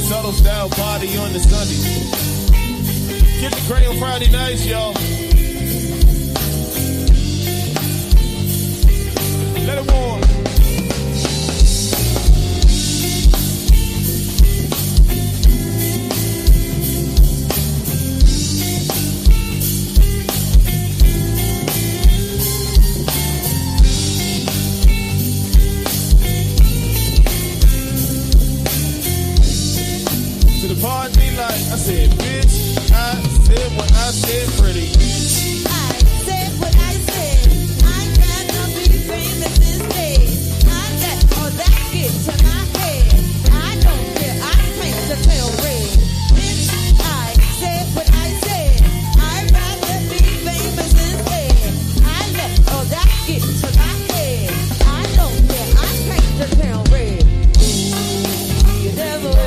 Subtle style party on the Sunday. Get the cray on Friday nights, y'all. Let it warm. To the party like I said, bitch, I said what I said, pretty. I said what I said. I'm gonna be famous instead. I let all that get to my head. I don't care, I paint the tail red. Bitch, I said what I said. I'd rather be famous instead. I let all that get to my head. I don't care, I paint the tail red. Ooh, you never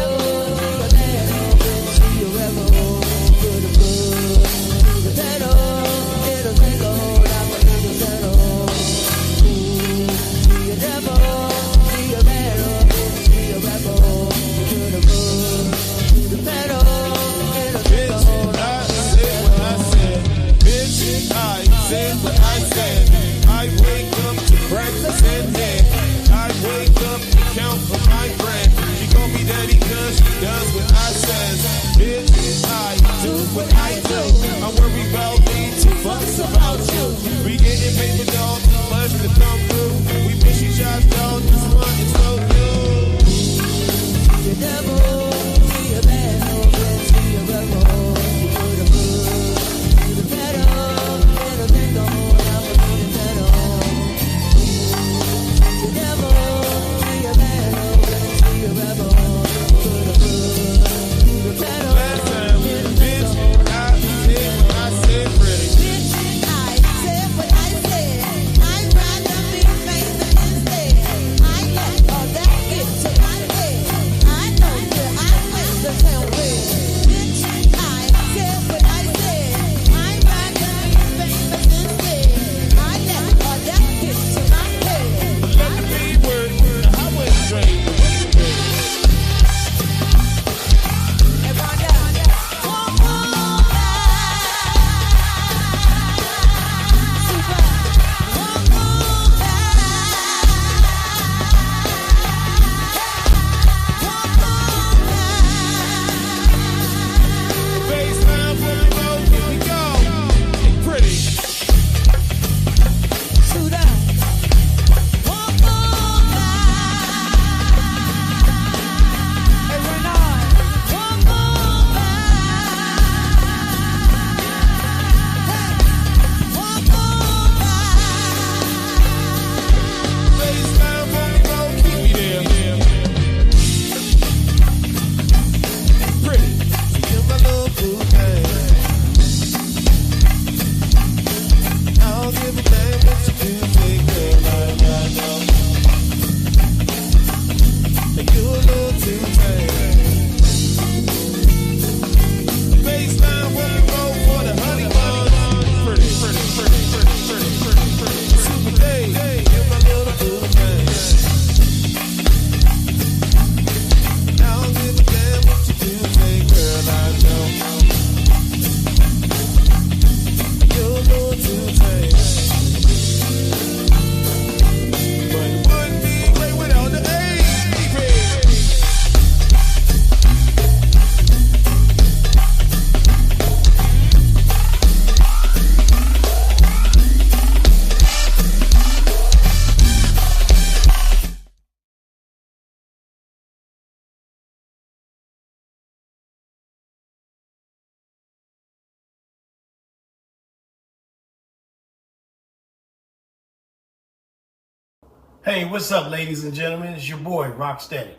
Hey, what's up, ladies and gentlemen? It's your boy, Rocksteady.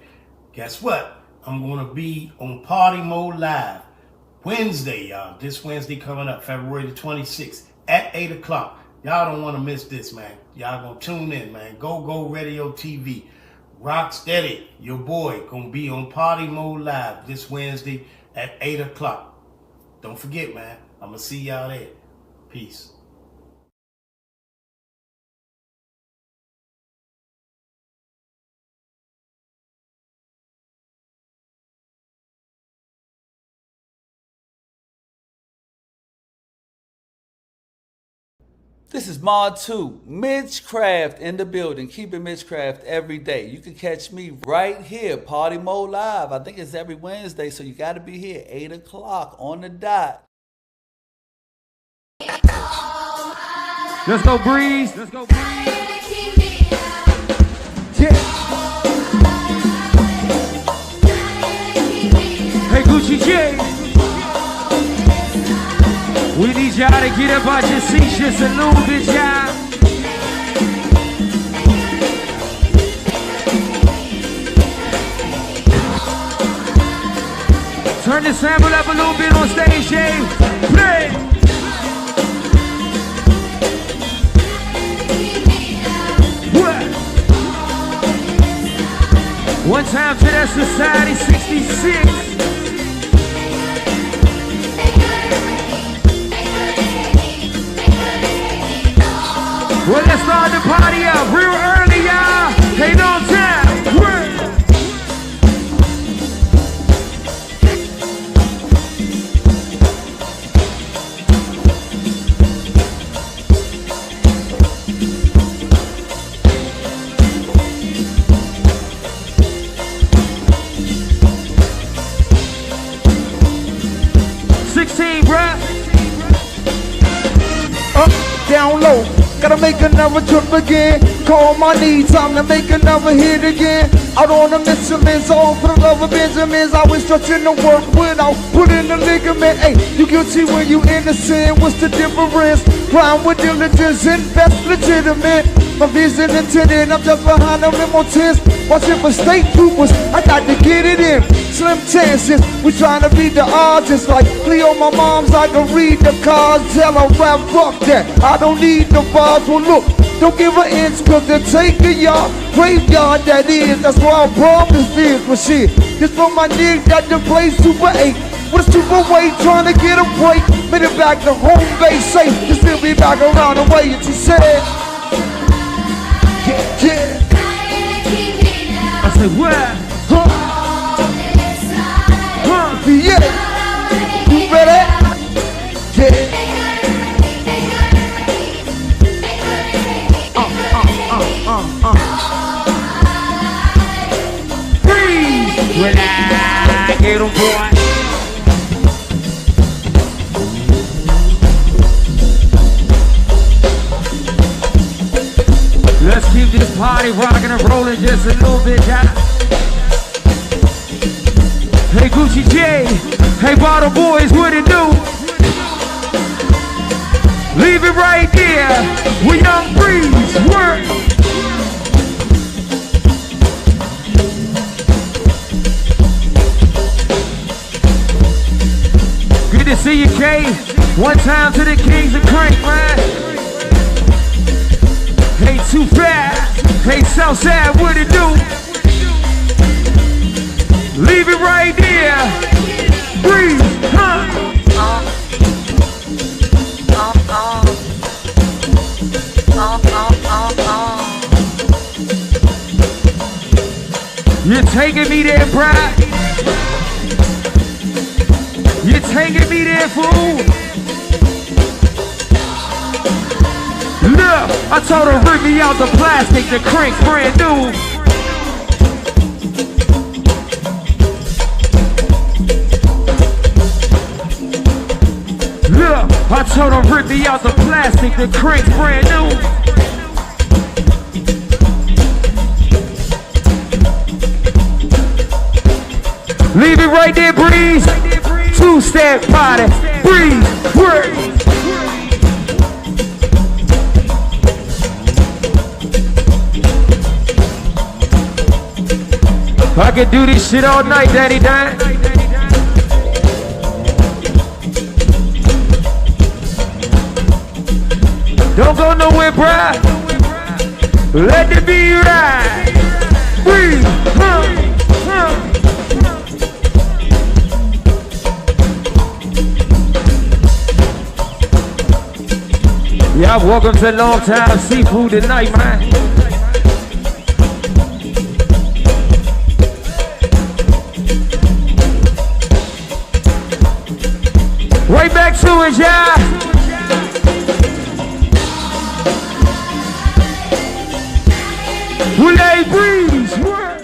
Guess what? I'm going to be on Partymode Live Wednesday, y'all. This Wednesday coming up, February the 26th at 8 o'clock. Y'all don't want to miss this, man. Y'all going to tune in, man. Go Radio TV. Rocksteady, your boy, going to be on Partymode Live this Wednesday at 8 o'clock. Don't forget, man. I'm going to see y'all there. Peace. This is Mod 2, Mitchcraft in the building, keeping Mitchcraft every day. You can catch me right here, Party Mode Live. I think it's every Wednesday, so you got to be here, 8 o'clock on the dot. Let's go, Breeze. Let's go, Breeze. Yeah. Hey, Gucci J. We need y'all to get up out your seats just a little bit, y'all. Turn the sample up a little bit on stage, Jay. Play. What? One time to that Society 66. Well, let's start the party up real early, y'all. Ain't no time. Work. Up, down low. Gotta make another trip again. Call my knee, time to make another hit again. Out on the Michelins, all for the love of Benjamins. I was stretching the work without putting the ligament. Hey, you guilty when you innocent. What's the difference? Crime with diligence, invest legitimate. My vision intended, I'm just behind the limo tents. Watching for state troopers, I got to get it in. Slim chances, we trying to beat the odds. It's like Cleo, my mom's, I can read the cards. Tell her rap, fuck that, I don't need the bars. Well look, don't give an inch, cause they'll take a yard. Graveyard that is, that's why I promise this. But shit, this for my niggas got to play Super 8. With a super weight, trying to get a break. Made it back to home base safe. You still be back around the way that you said. Yeah, yeah. I said, where? Yeah. You ready? Yeah. Breeze. When I get on board. Let's keep this party rocking and rolling just a little bit, y'all. Hey Gucci J, hey Bottle Boys, what it do? Leave it right there, we Young Breeze, work. Good to see you, K. One time to the Kings of Crank, man. Hey, too fast. Hey, Southside, what it do? Leave it right there. Breathe, huh? You're taking me there, Brad. You're taking me there, fool. Look, I told her rip me out the plastic, the crank's brand new. Look, I told her rip me out the plastic, the crank's brand new. Leave it right there, Breeze. Two-step party, Breeze, work. I could do this shit all night, Daddy Dan. Don't go nowhere, bruh. Let it be right. Breathe, Y'all welcome to Long Time Seafood tonight, man. Right back to it, y'all. breeze. Word.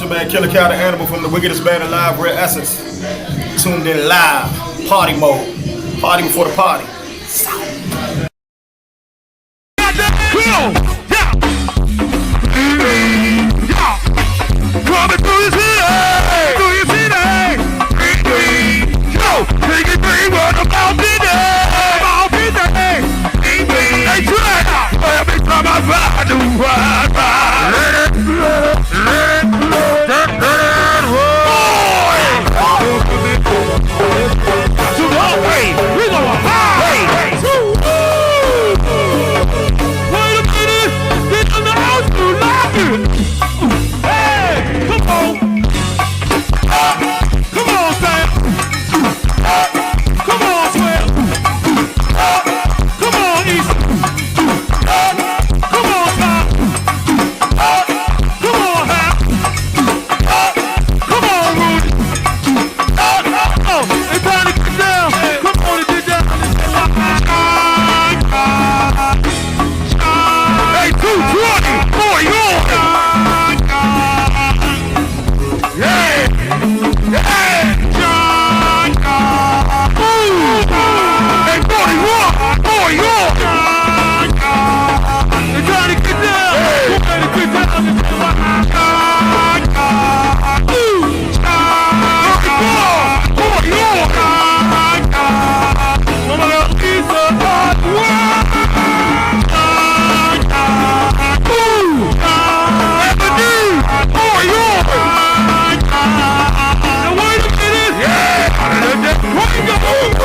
Man, Killer Cow, the animal from the wickedest band alive, Rare Essence. Tuned in live, party mode. Party before the party. Come on. Coming through the city, through your city. Yo, take it, bring what about today. They try out every time I ride, do ride. Let it blow, let it blow, let it roll. To the way, we gonna high. Wait a minute, get in the house to lock it. Hey, come on. Come on, Sam. Come on, Swell. Come on, East. Come on, Tom. Come on, Hap. Come on, Rudy. Oh, it's time to get down. Come on and get down. Hey, 220. Boy, you're yeah. Yeah. John. Ooh. Hey, 41. Boy, you're they're trying to get down. Hey. Trying to get down. Ooh. 34. Boy, you're Mama got Lisa. Ooh. Ebony. Boy, you're now wait a minute. Yeah. Wait a minute.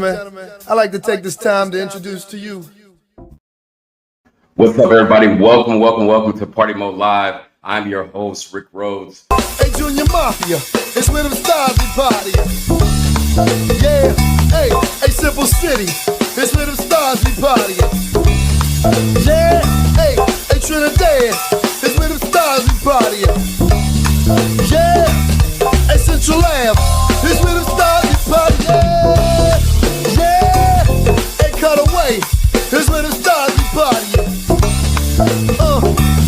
gentlemen, I'd like to take this time to introduce to you. What's up, everybody? Welcome to Party Mode Live. I'm your host, Rick Rhodes. Hey, Junior Mafia, it's where them stars be partying. Yeah, hey, Simple City, it's where them stars be partying. Yeah, hey, Trinidad, it's where them stars be partying. Yeah, hey, Central Ave, it's where them stars be partying. Yeah, hey, Cutaway, it's where them stars be partying.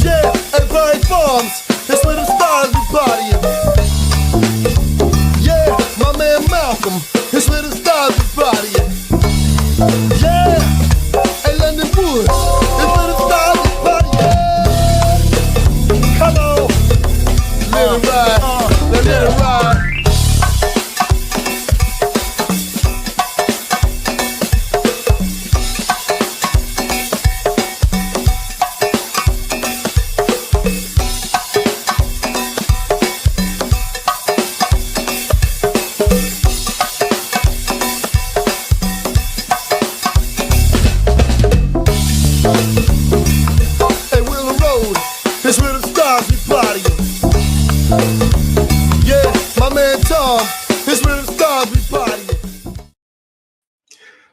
Yeah, hey, Berry Farms, it's where them stars be partying. Yeah, my man Malcolm, it's where the stars be partying. Yeah, hey, London Woods, it's where the stars be partying. Come on, let it ride, let it ride.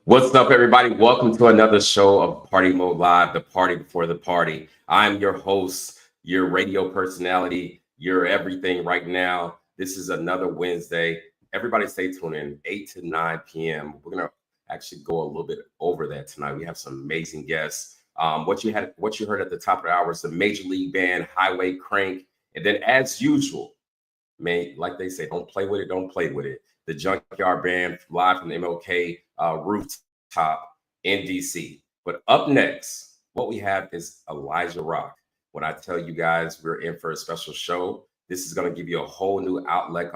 What's up, everybody? Welcome to another show of Party Mode Live, the party before the party. I'm your host, your radio personality, your everything right now. This is another Wednesday. Everybody stay tuned in, 8 to 9 p.m. We're going to actually go a little bit over that tonight. We have some amazing guests. What you heard at the top of the hour is the Major League Band, Highway Crank. And then as usual, man, like they say, don't play with it, don't play with it. The Junkyard Band, live from the MLK rooftop in DC. But up next, what we have is Elijah Rock. When I tell you guys we're in for a special show, this is going to give you a whole new outlook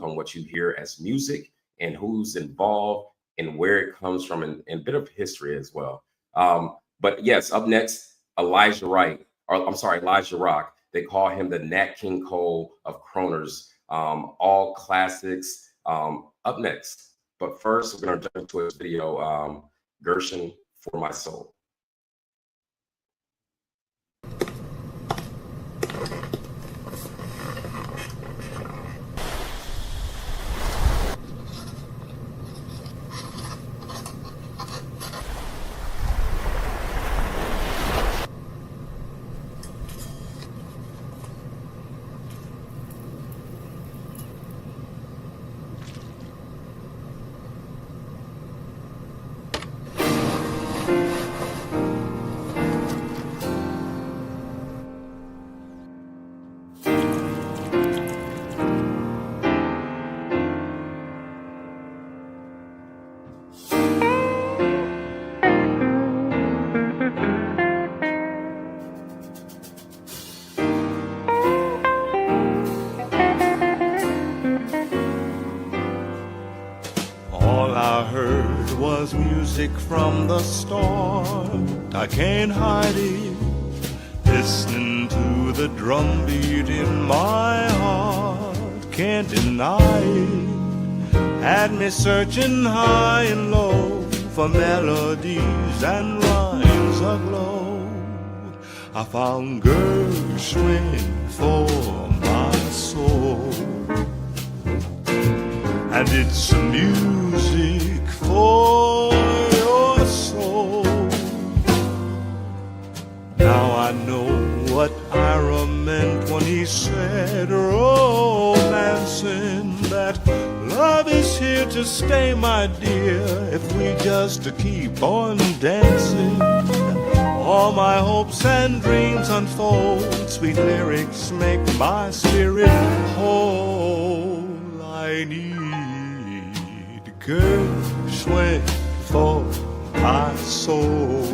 on what you hear as music and who's involved and where it comes from and a bit of history as well. But yes, up next, Elijah Rock. They call him the Nat King Cole of Croners. All classics. Up next. But first, we're going to jump into his video, Gershon for My Soul. Music from the start, I can't hide it. Listening to the drum beat in my heart, can't deny it. Had me searching high and low for melodies and rhymes aglow. I found Gershwin for my soul, and it's music for your soul. Now I know what Ira meant when he said romancing, that love is here to stay, my dear, if we just keep on dancing. All my hopes and dreams unfold, sweet lyrics make my spirit whole. I need Gershwin for my soul,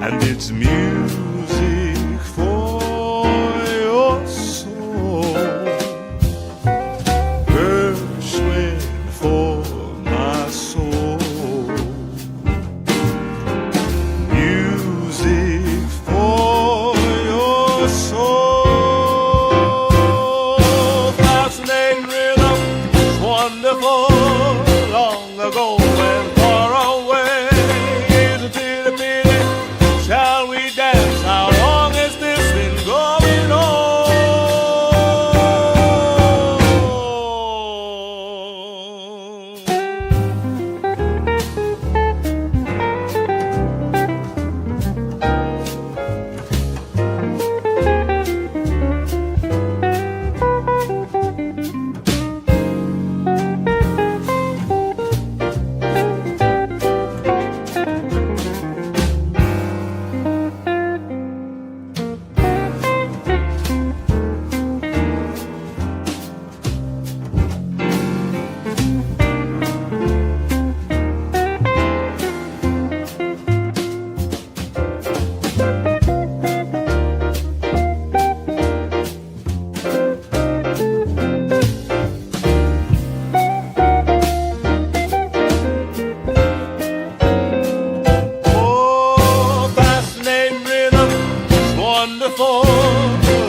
and it's music for your soul. Gershwin for my soul, music for your soul. Fascinating rhythm, it's wonderful.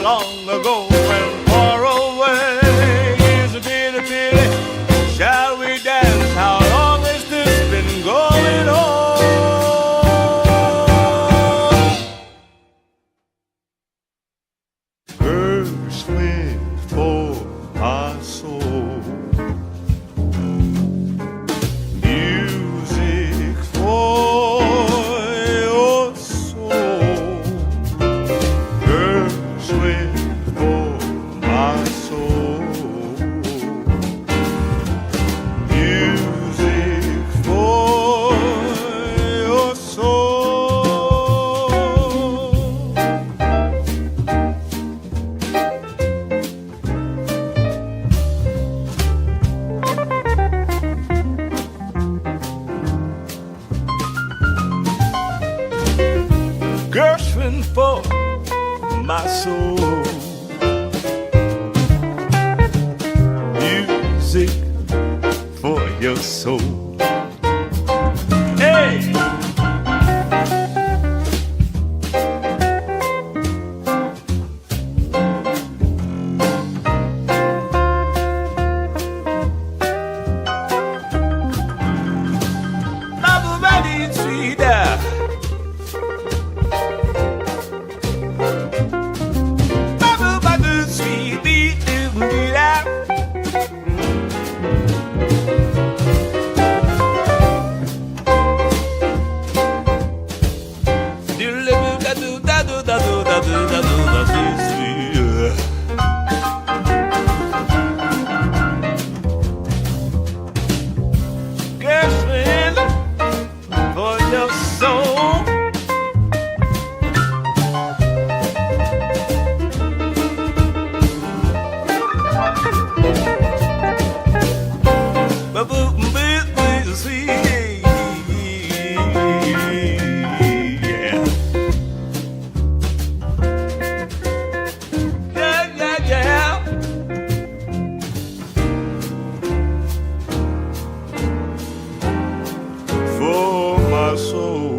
long ago and far away. Is a pity, pity. Shall we dance? How long has this been going on? Gershwin for my soul, music for your soul. Gershwin for my soul, music for your soul. Gershwin for my soul, music for your soul. Hey! Everybody see that. Everybody see that. Gershwin for your soul. For my soul.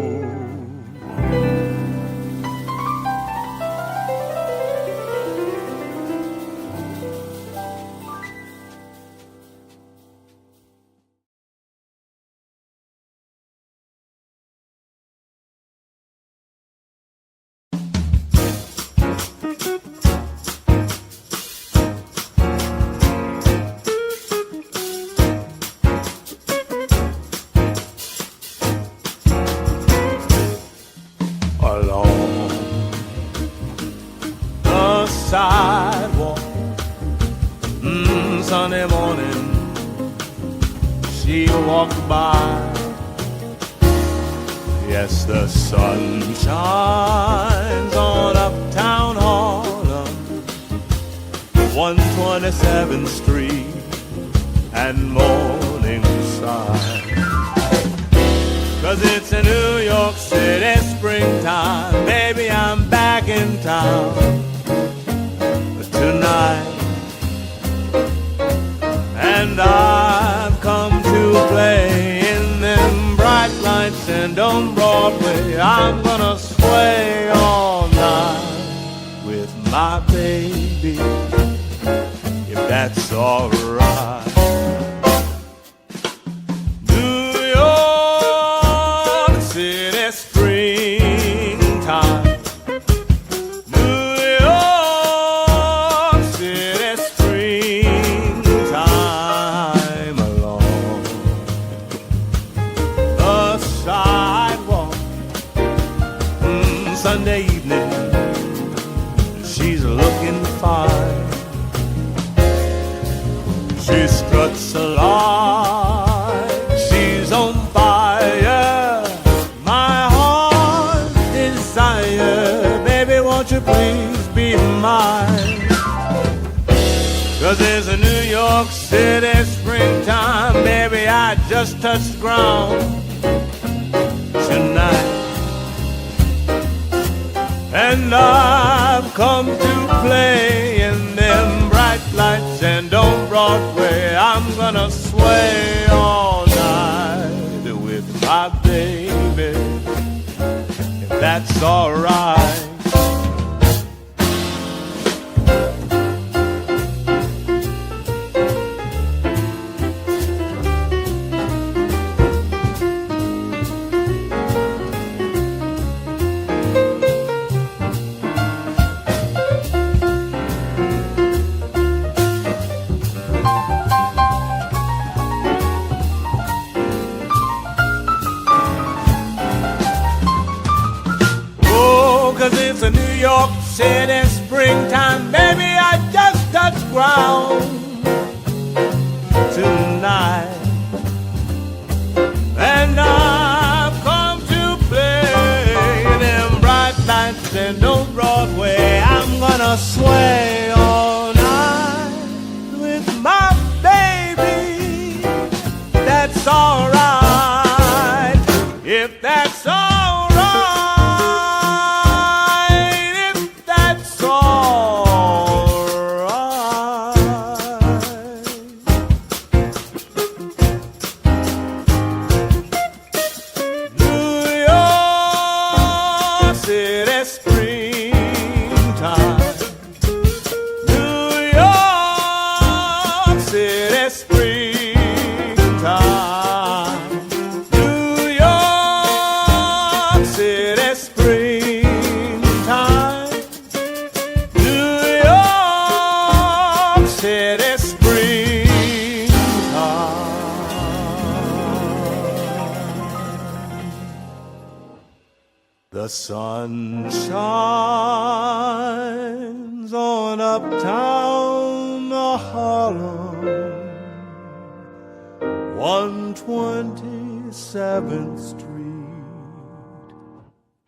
Along the sidewalk, Sunday morning, she walked by. Yes, the sun shines on Uptown Harlem, 127th Street and Morningside. 'Cause it's a New York City springtime. Baby, I'm back in town tonight. And I've come to play in them bright lights and on Broadway. I'm gonna sway all night with my baby, if that's alright. Sunday evening, she's looking fine. She struts along, she's on fire. My heart's desire, baby, won't you please be mine? 'Cause there's a New York City springtime, baby, I just touched ground tonight. And I've come to play in them bright lights and on Broadway. I'm gonna sway all night with my baby, if that's alright. said it's springtime, baby, I just touched ground tonight. And I've come to play them bright lights and no Broadway. I'm gonna sway all night with my baby. That's alright, if that's alright, if that's alright. New York City springtime. New York City springtime. New York City springtime. New York City springtime. The sun shines on uptown Harlem, 127th Street,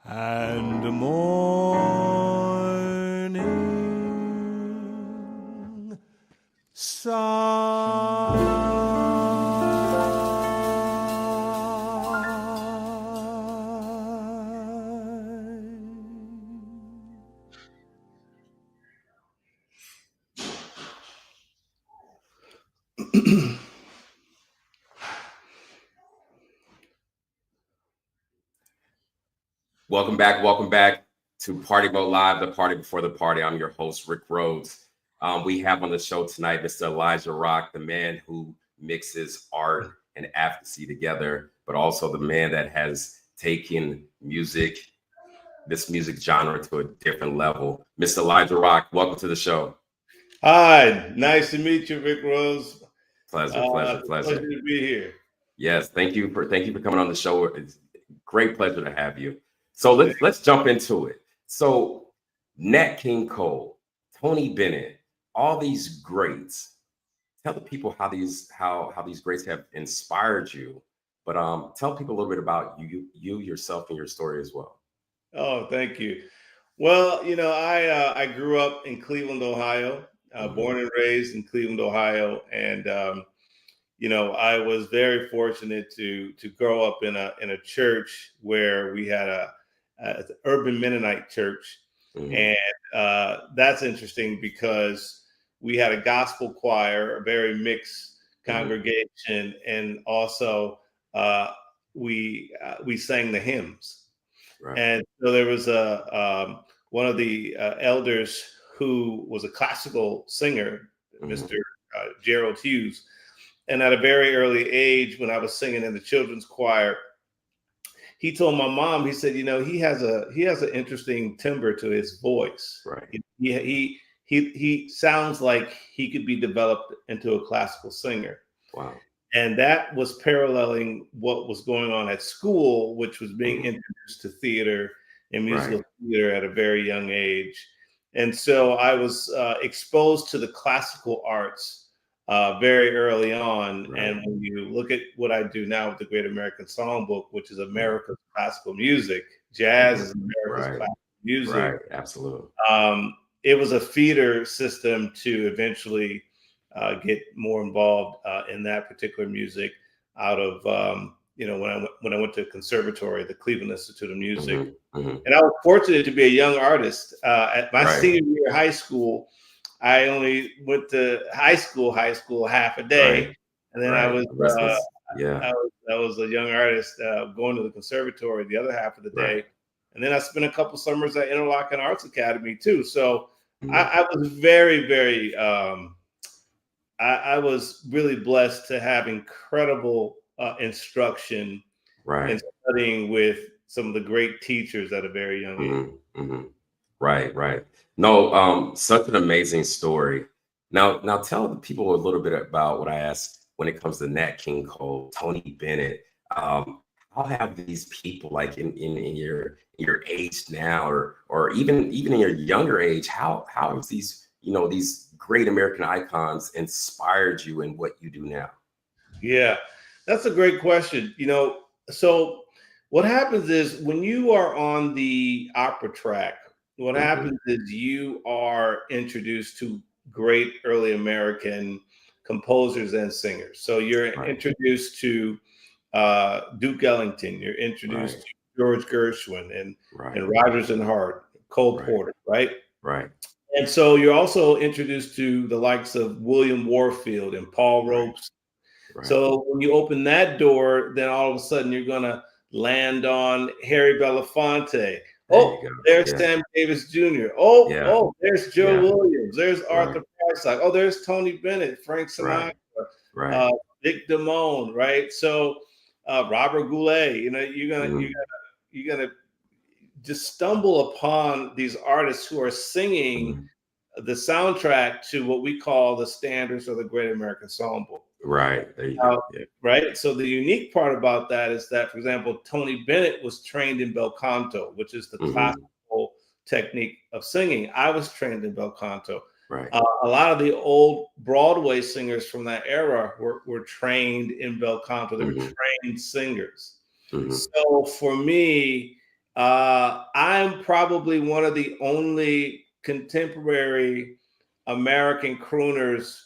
and the morning Welcome back to Party Mode Live, the party before the party. I'm your host, Rick Rhodes. We have on the show tonight Mr. Elijah Rock, the man who mixes art and advocacy together, but also the man that has taken music, this music genre, to a different level. Mr. Elijah Rock, welcome to the show. Hi, nice to meet you, Rick Rhodes. Pleasure to be here. Yes, thank you for coming on the show. It's a great pleasure to have you. So let's jump into it. So Nat King Cole, Tony Bennett, all these greats. Tell the people how these greats have inspired you, but tell people a little bit about you yourself and your story as well. Oh, thank you. Well, I grew up in Cleveland, Ohio, born and raised in Cleveland, Ohio, and I was very fortunate to grow up in a church where we had a urban Mennonite church, and that's interesting because we had a gospel choir, a very mixed congregation, and also we sang the hymns. Right. And so there was one of the elders who was a classical singer, Mr. Gerald Hughes. And at a very early age, when I was singing in the children's choir, he told my mom, he said, he has an interesting timbre to his voice. Right. He sounds like he could be developed into a classical singer. Wow. And that was paralleling what was going on at school, which was being introduced to theater and musical theater at a very young age. And so I was exposed to the classical arts very early on. Right. And when you look at what I do now with the Great American Songbook, which is America's classical music, jazz is America's classical music. Right, absolutely. It was a feeder system to eventually get more involved in that particular music out of, when I went to conservatory, the Cleveland Institute of Music. And I was fortunate to be a young artist. At my senior year of high school, I only went to high school half a day. And then I was a young artist going to the conservatory the other half of the day. And then I spent a couple summers at Interlochen Arts Academy too. So I was very, very, I was really blessed to have incredible instruction and studying with some of the great teachers at a very young age. Right. No, such an amazing story. Now tell the people a little bit about what I asked when it comes to Nat King Cole, Tony Bennett. How how have these people like in your age now, or even in your younger age, how have these, you know, these great American icons inspired you in what you do now? Yeah, that's a great question. You know, so what happens is when you are on the opera track, what happens is you are introduced to great early American composers and singers. So you're introduced to Duke Ellington, you're introduced to George Gershwin and Rodgers and Hart, Cole Porter, right? Right. And so you're also introduced to the likes of William Warfield and Paul Robeson. So when you open that door, then all of a sudden you're going to land on Harry Belafonte. There's Sam Davis Jr. Oh, there's Joe Williams. There's Arthur Price. Oh, there's Tony Bennett, Frank Sinatra, Dick Damone, right? So Robert Goulet. You know, you're gonna just stumble upon these artists who are singing the soundtrack to what we call the standards of the Great American Songbook. Right. There you go. Right. So the unique part about that is that, for example, Tony Bennett was trained in bel canto, which is the classical technique of singing. I was trained in bel canto. Right. A lot of the old Broadway singers from that era were trained in bel canto. They were trained singers. So for me, I'm probably one of the only contemporary American crooners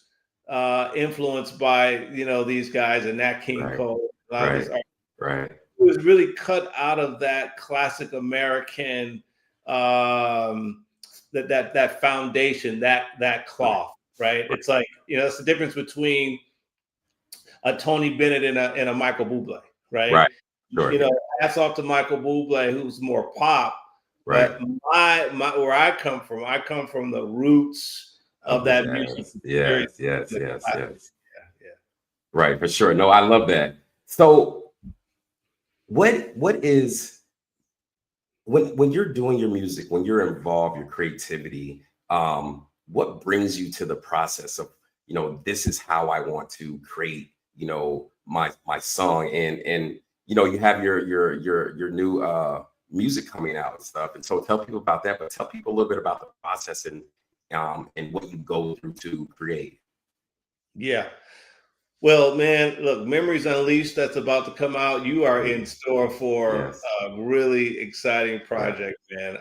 influenced by, you know, these guys and Nat King Cole. Right. It was really cut out of that classic American that foundation, that cloth, right? It's like, you know, it's the difference between a Tony Bennett and a Michael Bublé, right? Right. Sure. You know, hats off to Michael Bublé, who's more pop. Right. But my where I come from the roots of that music. Yes. Right, for sure. No, I love that. So what is when you're doing your music, when you're involved, your creativity, what brings you to the process of, you know, this is how I want to create, you know, my song, and you know, you have your new music coming out and stuff. And so tell people about that, but tell people a little bit about the process and what you go through to create. Yeah. Well, man, look, Memories Unleashed, that's about to come out. You are in store for a really exciting project, man.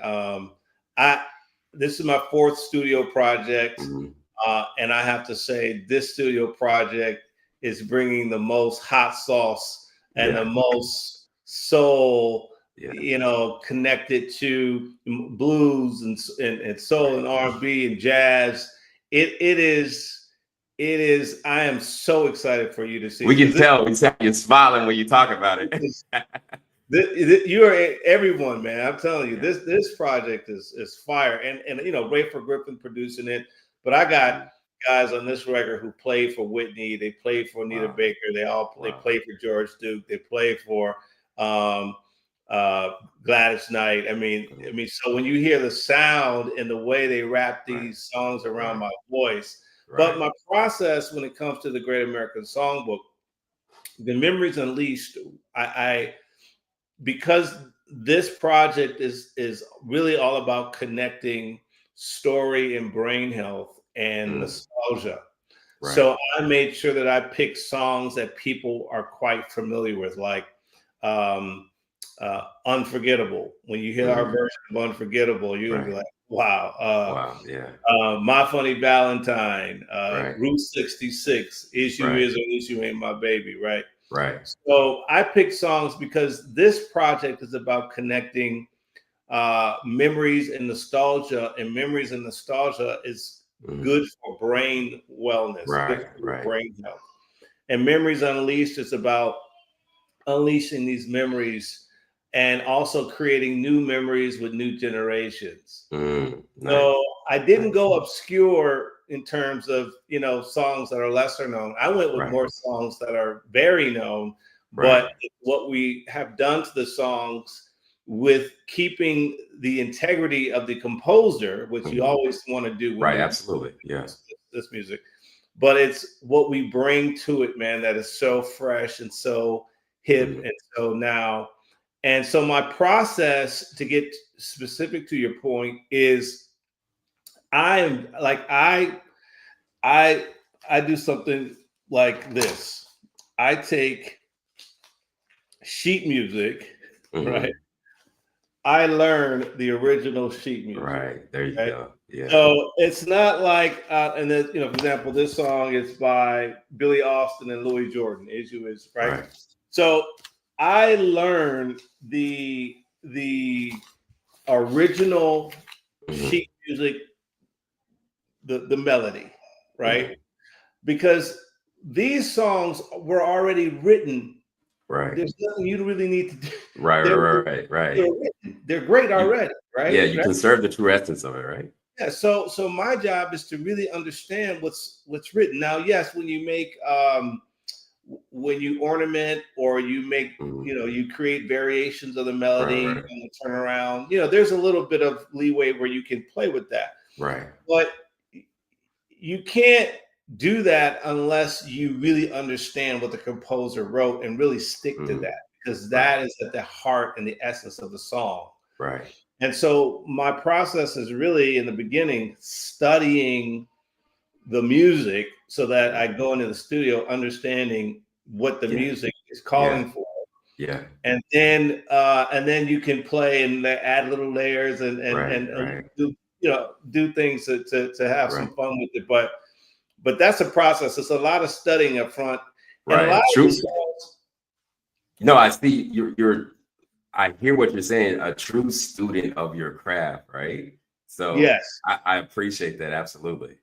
This is my fourth studio project. And I have to say, this studio project is bringing the most hot sauce and the most soul, you know, connected to blues and soul and R&B and jazz. It is. I am so excited for you to see. We can tell you're smiling when you talk about it. You are everyone, man. I'm telling you, this project is fire, and you know, Rayford Griffin producing it. But I got guys on this record who played for Whitney. They played for Anita Baker. They played for George Duke. They played for Gladys Knight. I mean, so when you hear the sound and the way they wrap these songs around my voice, but my process when it comes to the Great American Songbook, the Memories Unleashed, I because this project is really all about connecting story and brain health and nostalgia. So I made sure that I picked songs that people are quite familiar with, like Unforgettable. When you hear our version of Unforgettable, you're gonna be like, wow. My Funny Valentine, Route 66, Is You Is or Is You Ain't My Baby, right? So I picked songs because this project is about connecting memories and nostalgia, and memories and nostalgia is good for brain wellness, good for brain health. And Memories Unleashed is about unleashing these memories and also creating new memories with new generations. So I didn't go obscure in terms of, you know, songs that are lesser known. I went with more songs that are very known, but what we have done to the songs with keeping the integrity of the composer, which you always want to do. Absolutely. This music, but it's what we bring to it, man, that is so fresh and so hip. And so now, and so my process, to get specific to your point, is I do something like this. I take sheet music, right? I learn the original sheet music. Right. There you go. Yeah. So it's not like, and then, for example, this song is by Billy Austin and Louis Jordan. Issue is right. So I learned the original sheet music, the melody, right? Because these songs were already written. Right. There's nothing you really need to do. Right. They're great already, right? Yeah, you conserve the true essence of it, right? Yeah. So my job is to really understand what's written. Now, yes, when you make when you ornament or you make, you create variations of the melody and the turnaround, there's a little bit of leeway where you can play with that. Right. But you can't do that unless you really understand what the composer wrote and really stick to that, because that is at the heart and the essence of the song. Right. And so my process is really, in the beginning, studying the music so that I go into the studio understanding what the music is calling for. Yeah. And then you can play and add little layers and do things to have some fun with it. But that's a process. It's a lot of studying up front. Right. And a lot True. of songs, no, I see you're I hear what you're saying, a true student of your craft, right? So yes, I appreciate that. Absolutely.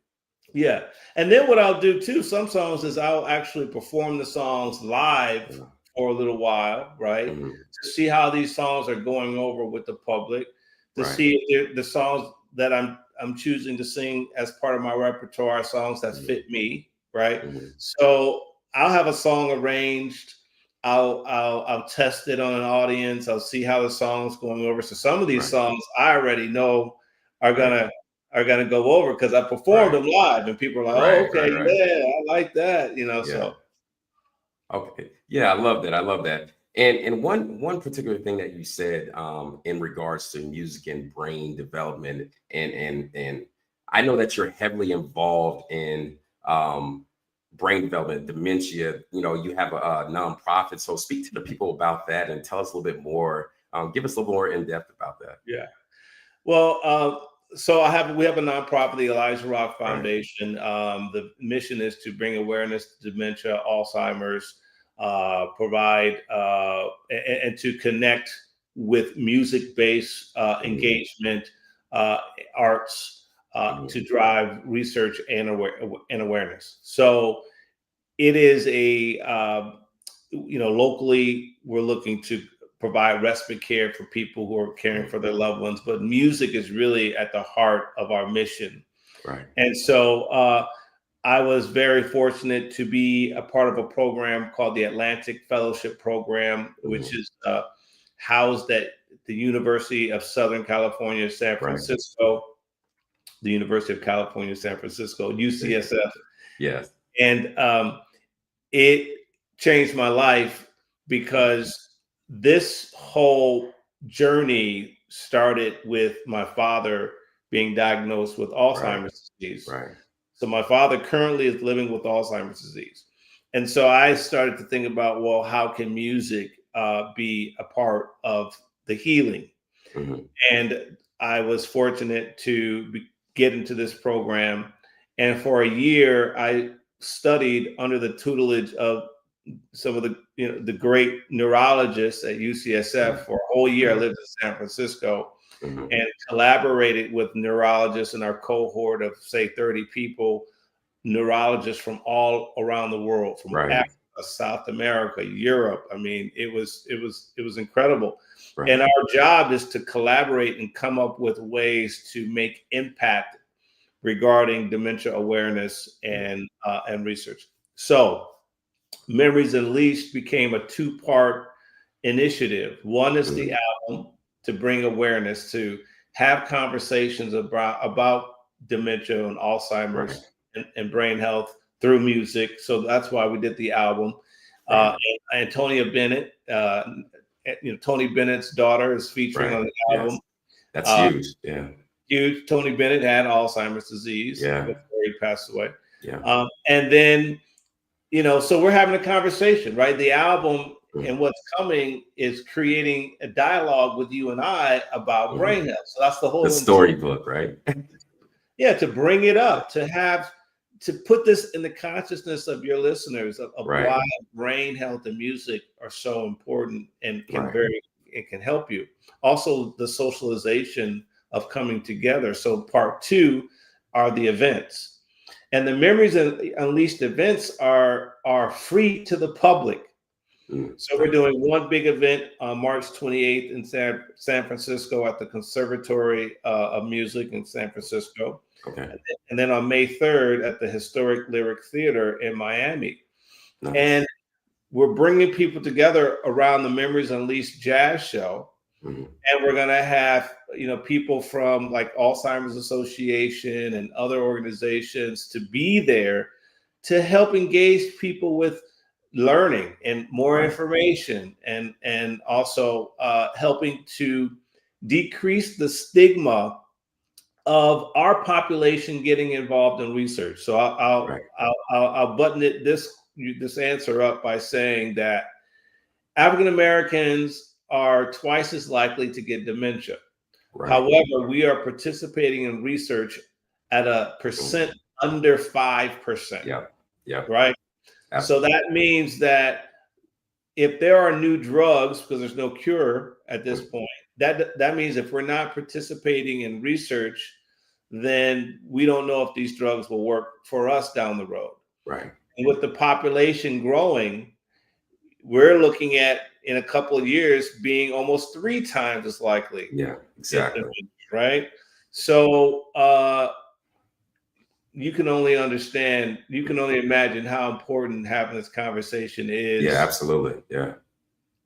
Yeah. And then what I'll do too, some songs, is I'll actually perform the songs live for a little while, right? To see how these songs are going over with the public, to see if the songs that I'm choosing to sing as part of my repertoire are songs that fit me, right? So I'll have a song arranged. I'll test it on an audience. I'll see how the song's going over. So some of these songs I already know are gonna go over because I performed them live, and people are like, "Oh, okay, yeah, I like that," So okay, yeah, I love that. And one particular thing that you said in regards to music and brain development, and I know that you're heavily involved in brain development, dementia. You have a nonprofit. So speak to the people about that and tell us a little bit more. Give us a little more in depth about that. Yeah. Well, so we have a nonprofit, the Elijah Rock Foundation. The mission is to bring awareness to dementia, Alzheimer's, provide and to connect with music-based engagement, arts, to drive research and awareness. So it is locally we're looking to provide respite care for people who are caring for their loved ones, but music is really at the heart of our mission. Right. And so I was very fortunate to be a part of a program called the Atlantic Fellowship Program, which is housed at the University of Southern California, San Francisco, the University of California, San Francisco, UCSF. Yes. And it changed my life because this whole journey started with my father being diagnosed with Alzheimer's disease. Right. So my father currently is living with Alzheimer's disease. And so I started to think about, well, how can music be a part of the healing? And I was fortunate to get into this program. And for a year, I studied under the tutelage of some of the great neurologists at UCSF. For a whole year. I lived in San Francisco and collaborated with neurologists in our cohort of, say, 30 people, neurologists from all around the world, from Africa, South America, Europe. I mean, it was incredible. And our job is to collaborate and come up with ways to make impact regarding dementia awareness and research. So Memories Unleashed became a two-part initiative. One is the album to bring awareness, to have conversations about dementia and Alzheimer's and brain health through music. So that's why we did the album. Antonia Bennett, Tony Bennett's daughter is featuring on the album. Yes. That's huge. Yeah. Huge. Tony Bennett had Alzheimer's disease before he passed away. Yeah. And then, so we're having a conversation, right? The album and what's coming is creating a dialogue with you and I about brain health. So that's the whole storybook, right? Yeah, to bring it up, to put this in the consciousness of your listeners of why brain health and music are so important and can help you. Also, the socialization of coming together. So part 2 are the events. And the Memories Unleashed events are free to the public. So we're doing one big event on March 28th in San Francisco at the Conservatory of Music in San Francisco. Okay. And then on May 3rd at the Historic Lyric Theater in Miami. Nice. And we're bringing people together around the Memories Unleashed jazz show. And we're going to have, people from like Alzheimer's Association and other organizations to be there to help engage people with learning and more information and also helping to decrease the stigma of our population getting involved in research. So I'll button this answer up by saying that African Americans are twice as likely to get dementia. Right. However, we are participating in research at a percent under 5%. Yeah. Right. Absolutely. So that means that if there are new drugs, because there's no cure at this point, that means if we're not participating in research, then we don't know if these drugs will work for us down the road. Right. And with the population growing, we're looking at in a couple of years being almost 3 times as likely. Yeah, exactly. Right. So you can only imagine how important having this conversation is. Yeah, absolutely. Yeah,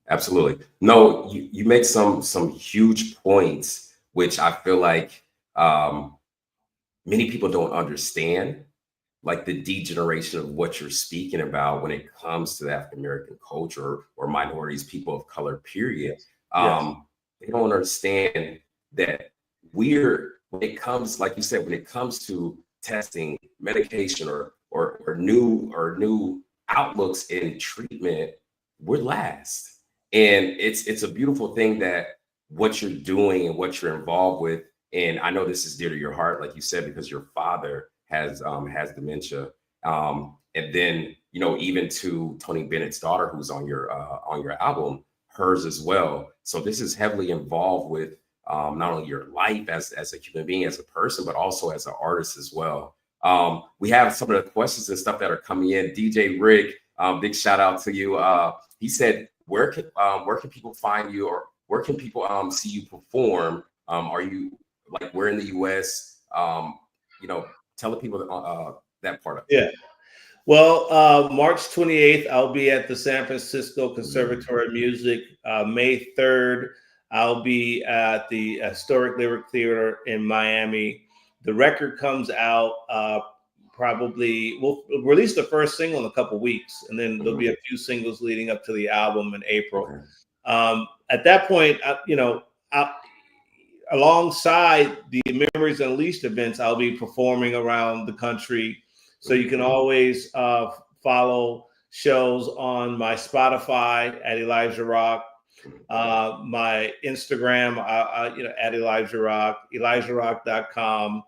absolutely. No, you make some huge points, which I feel like many people don't understand, like the degeneration of what you're speaking about when it comes to the African American culture or minorities, people of color, period. They don't understand that when it comes, like you said, when it comes to testing, medication, or new outlooks in treatment, we're last. And it's a beautiful thing that what you're doing and what you're involved with. And I know this is dear to your heart, like you said, because your father has dementia. And then, even to Tony Bennett's daughter, who's on your album, hers as well. So this is heavily involved with not only your life as a human being, as a person, but also as an artist as well. We have some of the questions and stuff that are coming in. DJ Rick, big shout out to you. He said, where can people find you, or where can people see you perform? Are you like, we're in the US? Tell the people that part of it. Yeah. Well, March 28th, I'll be at the San Francisco Conservatory of Music. May 3rd, I'll be at the Historic Lyric Theater in Miami. The record comes out probably, we'll release the first single in a couple weeks, and then there'll be a few singles leading up to the album in April. Okay. At that point, alongside the Memories Unleashed events, I'll be performing around the country. So you can always follow shows on my Spotify at Elijah Rock, my Instagram at Elijah Rock, ElijahRock.com,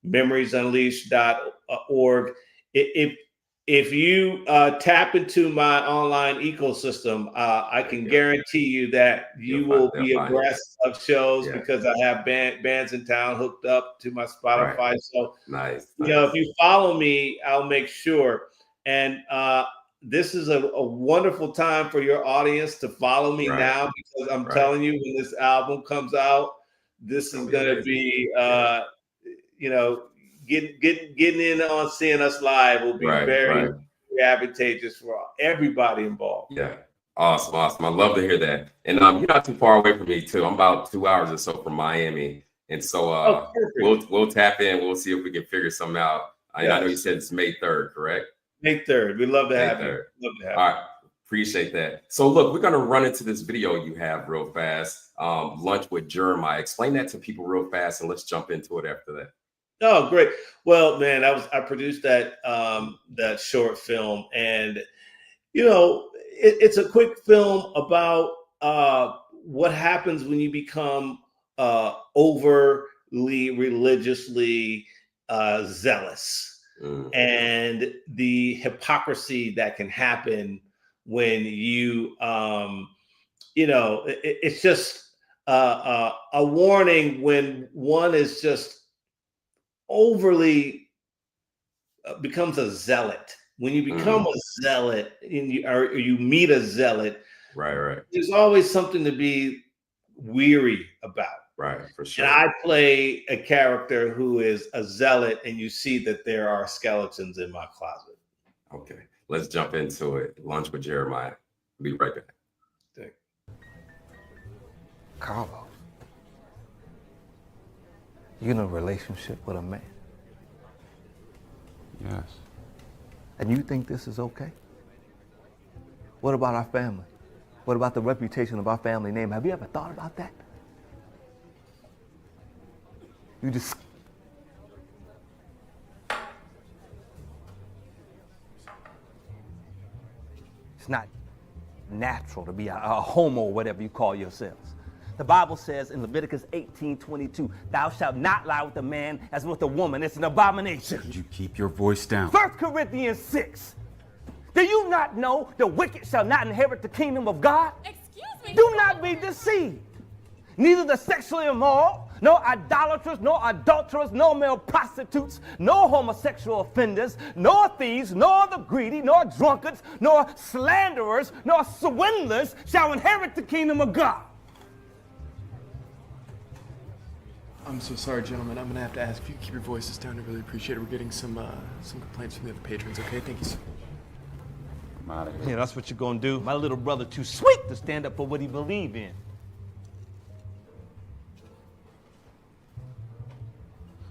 memoriesunleashed.org. If you tap into my online ecosystem, I can guarantee you that you will be abreast of shows because I have bands in town hooked up to my Spotify. Right. So, nice. If you follow me, I'll make sure. And this is a wonderful time for your audience to follow me now, because I'm telling you, when this album comes out, this is going to be, getting in on seeing us live will be very advantageous for everybody involved. Yeah. Awesome. I love to hear that. And you're not too far away from me too. I'm about 2 hours or so from Miami. And so we'll tap in. We'll see if we can figure something out. I know you said it's May 3rd, correct? May 3rd. We'd love to have you. 3rd. Love to have All right. Appreciate that. So look, we're going to run into this video you have real fast. Lunch with Jeremiah. Explain that to people real fast, and let's jump into it after that. Oh, great. Well, man, I produced that that short film, and it's a quick film about what happens when you become overly religiously zealous, and the hypocrisy that can happen when you it's just a warning when one is just overly becomes a zealot. When you become a zealot and you meet a zealot, right, there's always something to be weary about. Right, for sure. And I play a character who is a zealot, and you see that there are skeletons in my closet. Okay, let's jump into it. Lunch with Jeremiah. Be right back. Carlos, you in a relationship with a man? Yes. And you think this is okay? What about our family? What about the reputation of our family name? Have you ever thought about that? You just... It's not natural to be a homo, whatever you call yourselves. The Bible says in Leviticus 18:22, thou shalt not lie with a man as with a woman. It's an abomination. Could you keep your voice down? 1 Corinthians 6. Do you not know the wicked shall not inherit the kingdom of God? Excuse me. Do not be deceived. Neither the sexually immoral, nor idolaters, nor adulterers, nor male prostitutes, nor homosexual offenders, nor thieves, nor the greedy, nor drunkards, nor slanderers, nor swindlers shall inherit the kingdom of God. I'm so sorry, gentlemen. I'm gonna have to ask if you keep your voices down. I really appreciate it. We're getting some complaints from the other patrons. Okay, thank you, sir. I'm out of here. Yeah, that's what you're gonna do. My little brother too sweet to stand up for what he believe in.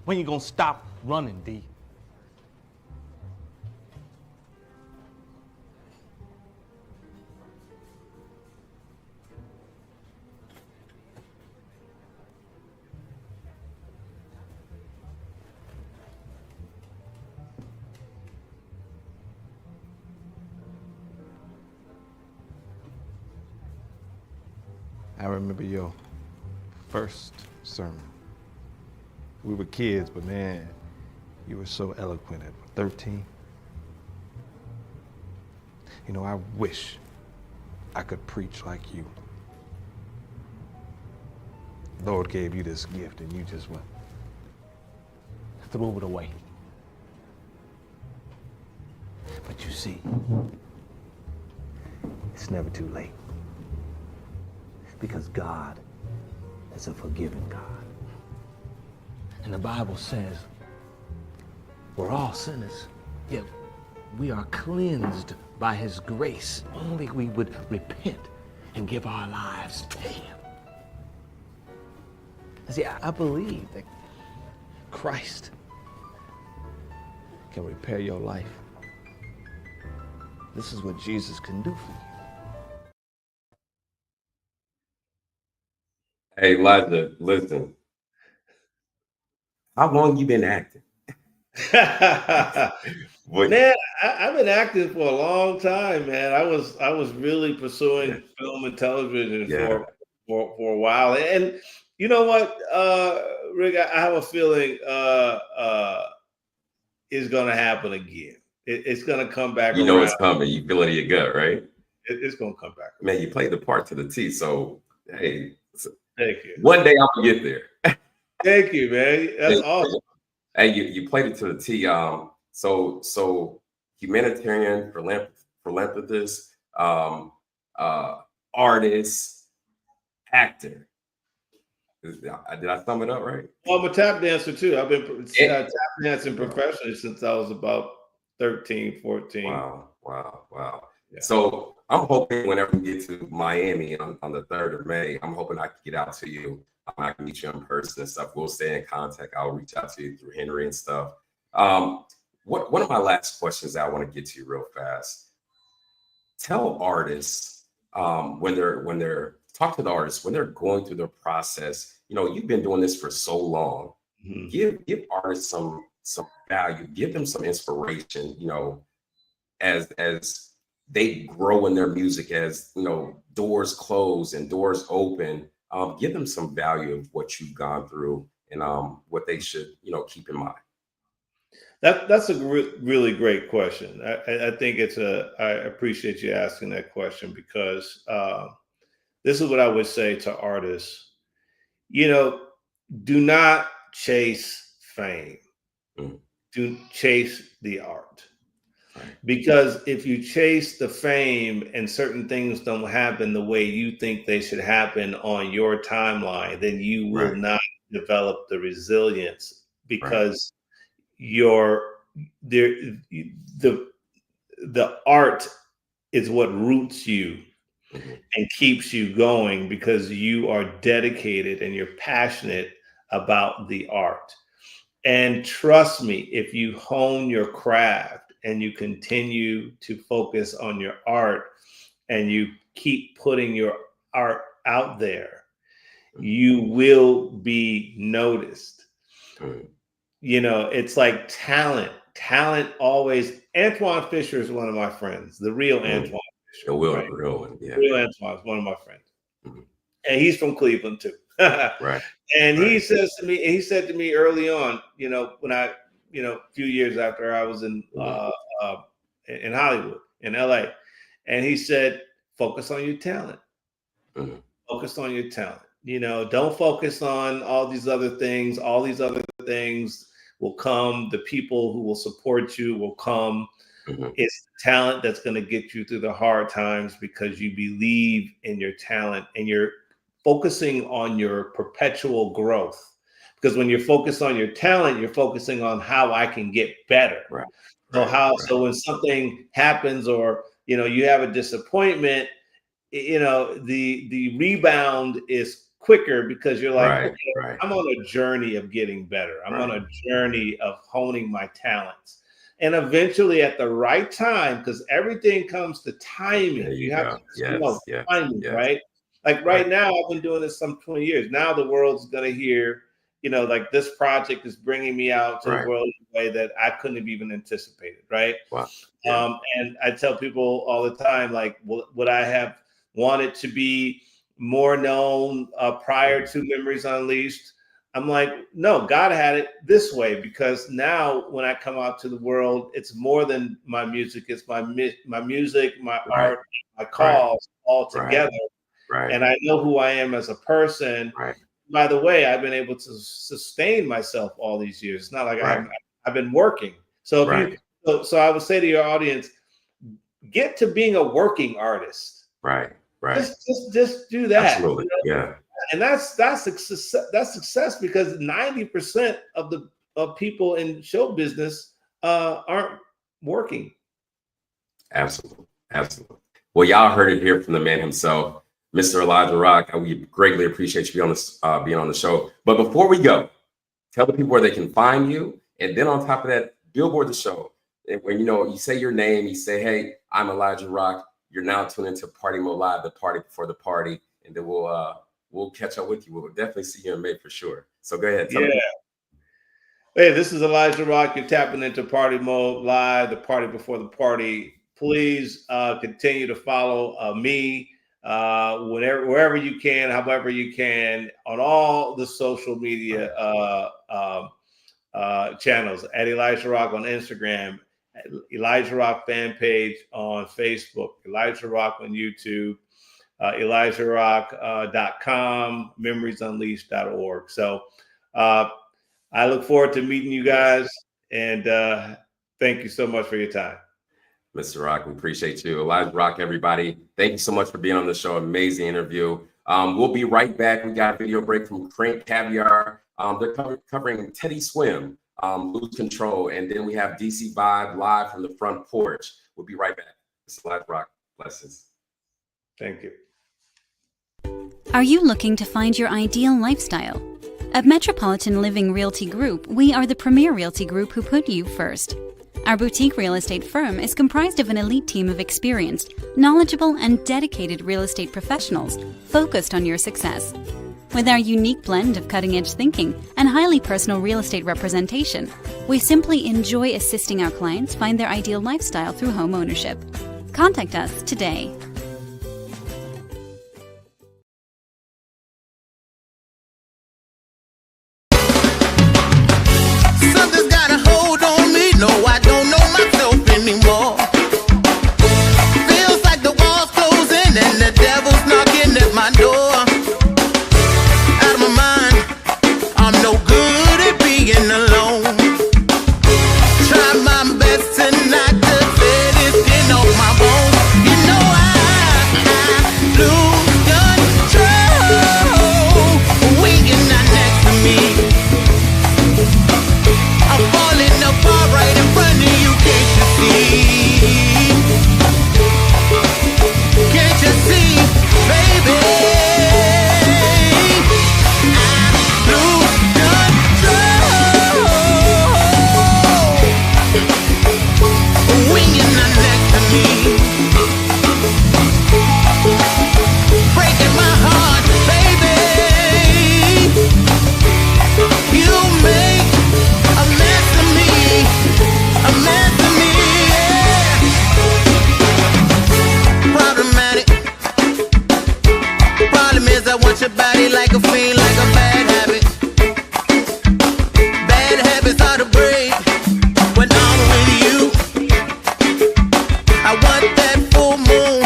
When you gonna stop running, D? I remember your first sermon. We were kids, but man, you were so eloquent at 13. You know, I wish I could preach like you. Lord gave you this gift and you just went. Threw it away. But you see, it's never too late. Because God is a forgiving God. And the Bible says we're all sinners, yet we are cleansed by his grace. Only we would repent and give our lives to him. See, I believe that Christ can repair your life. This is what Jesus can do for you. Hey, Elijah, listen. How long you been acting? Man, I've been acting for a long time, man. I was really pursuing film and television for a while. And you know what, Rick, I have a feeling it's gonna happen again. It's gonna come back. You know it's coming. You feel it in your gut, right? It's gonna come back. Man, you played the part to the T. So hey, thank you. One day I'm gonna get there. Thank you, man. That's awesome. Hey, you played it to the T. So humanitarian, philanthropist, artist, actor. Did I sum it up right? Well, I'm a tap dancer too. I've been tap dancing professionally since I was about 13, 14. Wow. Yeah. So I'm hoping whenever we get to Miami on the 3rd of May, I'm hoping I can get out to you. I can meet you in person and stuff. We'll stay in contact. I'll reach out to you through Henry and stuff. one of my last questions I want to get to real fast. Tell artists when they're talk to the artists when they're going through their process. You know, you've been doing this for so long. Give artists some value. Give them some inspiration. You know, as they grow in their music, as you know, doors close and doors open. Give them some value of what you've gone through and what they should, you know, keep in mind. That's a really great question. I think I appreciate you asking that question because this is what I would say to artists. You know, do not chase fame. Do chase the art. Because if you chase the fame and certain things don't happen the way you think they should happen on your timeline, then you will not develop the resilience because the art is what roots you and keeps you going because you are dedicated and you're passionate about the art. And trust me, if you hone your craft and you continue to focus on your art and you keep putting your art out there, you will be noticed. You know, it's like talent. Talent always. Antoine Fisher is one of my friends, the real Antoine Fisher. Real one, yeah. Real Antoine is one of my friends. And he's from Cleveland too. And he said to me early on, you know, when a few years after I was in Hollywood, in LA, and he said, focus on your talent. Focus on your talent. You know, don't focus on all these other things. All these other things will come. The people who will support you will come. It's the talent that's going to get you through the hard times because you believe in your talent and you're focusing on your perpetual growth. Because when you're focused on your talent, you're focusing on how I can get better. So when something happens or, you know, you have a disappointment, you know, the rebound is quicker because you're like, I'm on a journey of getting better. I'm on a journey of honing my talents. And eventually at the right time, because everything comes to timing. You have to timing, right? Like right now, I've been doing this some 20 years. Now the world's going to hear, you know, like this project is bringing me out to the world in a way that I couldn't have even anticipated, right? And I tell people all the time, like, would I have wanted to be more known prior to Memories Unleashed? I'm like, no, God had it this way because now when I come out to the world, it's more than my music. It's my music, my art, my cause all together. And I know who I am as a person. By the way, I've been able to sustain myself all these years. It's not like I've been working. So so I would say to your audience, get to being a working artist. Just do that. Absolutely. You know? And that's success because 90% of people in show business aren't working. Absolutely. Well, y'all heard it here from the man himself, Mr. Elijah Rock. We greatly appreciate you being on the show. But before we go, tell the people where they can find you, and then on top of that, billboard the show. And when you say your name, you say, "Hey, I'm Elijah Rock." You're now tuned into Partymode Live, the party before the party, and then we'll catch up with you. We'll definitely see you in May for sure. So go ahead. Hey, this is Elijah Rock. You're tapping into Partymode Live, the party before the party. Please continue to follow me wherever you can, however you can, on all the social media channels at Elijah Rock on Instagram, Elijah Rock fan page on Facebook, Elijah Rock on YouTube, ElijahRock.com, memoriesunleashed.org. So I look forward to meeting you guys, and thank you so much for your time. Mr. Rock, we appreciate you. Elijah Rock, everybody. Thank you so much for being on the show. Amazing interview. We'll be right back. We got a video break from Crank Caviar. They're covering Teddy Swim, Lose Control, and then we have DC Vibe live from the front porch. We'll be right back. Mr. Elijah Rock, blessings. Thank you. Are you looking to find your ideal lifestyle? At Metropolitan Living Realty Group, we are the premier realty group who put you first. Our boutique real estate firm is comprised of an elite team of experienced, knowledgeable, and dedicated real estate professionals focused on your success. With our unique blend of cutting-edge thinking and highly personal real estate representation, we simply enjoy assisting our clients find their ideal lifestyle through home ownership. Contact us today. Something's got a hold on me. No, I don't know myself anymore. Feels like the walls closing and the devil's knocking at my door. Out of my mind, I'm no good at being alone. Try my best to not to let this skin off my bones. You know I lose control when you're not next to me. I'm falling apart right in front of you, can't you see? Can't you see, baby? I lose control when you're not next to me. Breaking my heart, baby. You make a mess of me, a mess of me, yeah. Problematic. Problem is I want your body like a fiend, like a bad habit. Bad habits are to break when I'm with you. I want that full moon,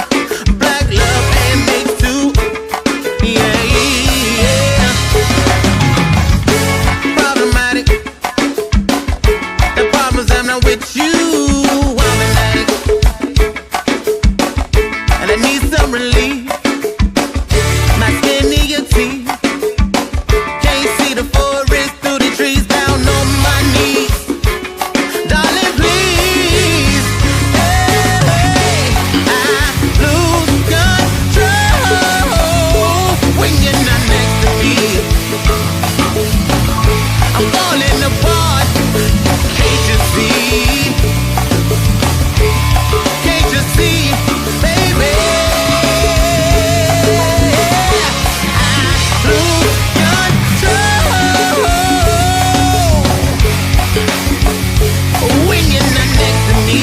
black love and mix too. Yeah, yeah. Problematic. The problems I'm not with you. I'm an addict, and I need some relief. My skin in your teeth. Can't see the forest through the trees. Down on my knees, darling, please. Hey, I lose control when you're not next to me. I'm falling apart. Can't you see? Can't you see, baby? I lose control when you're not next to me.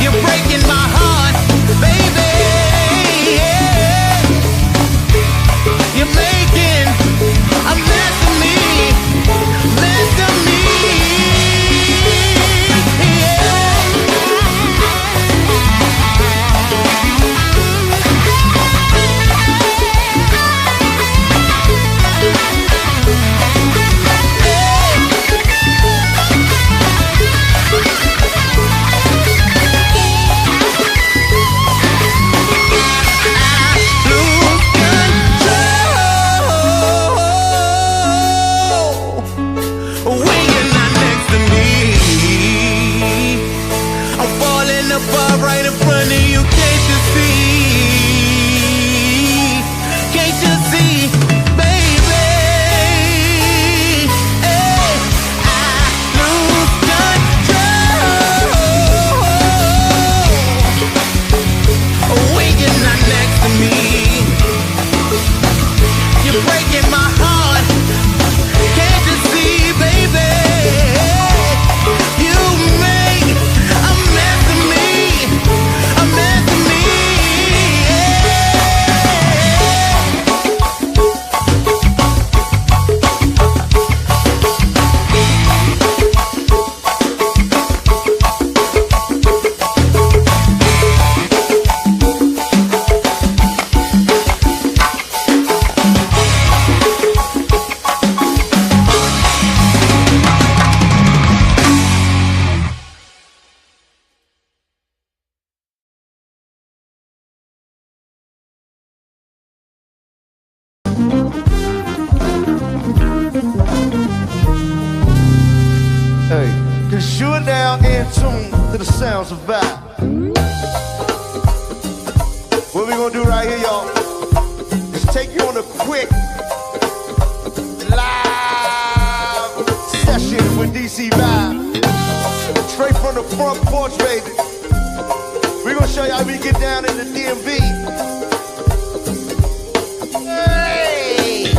You're breaking my heart, baby. Yeah. You're making a mess of me, mess of me. When you're not next to me, I'm falling apart right in front of you. Can't you see? Can't you see, baby? Hey, I lose control when you're not next to me. You're breaking my heart. Can't you see, baby? You make a mess of me, a mess of me, Hey, cause you're now in tune to the sounds of vibe. What we gonna do right here, y'all, is take you on a quick live session with DC Vibe. straight from the front porch, baby. We're gonna show you how we get down in the DMV. Hey!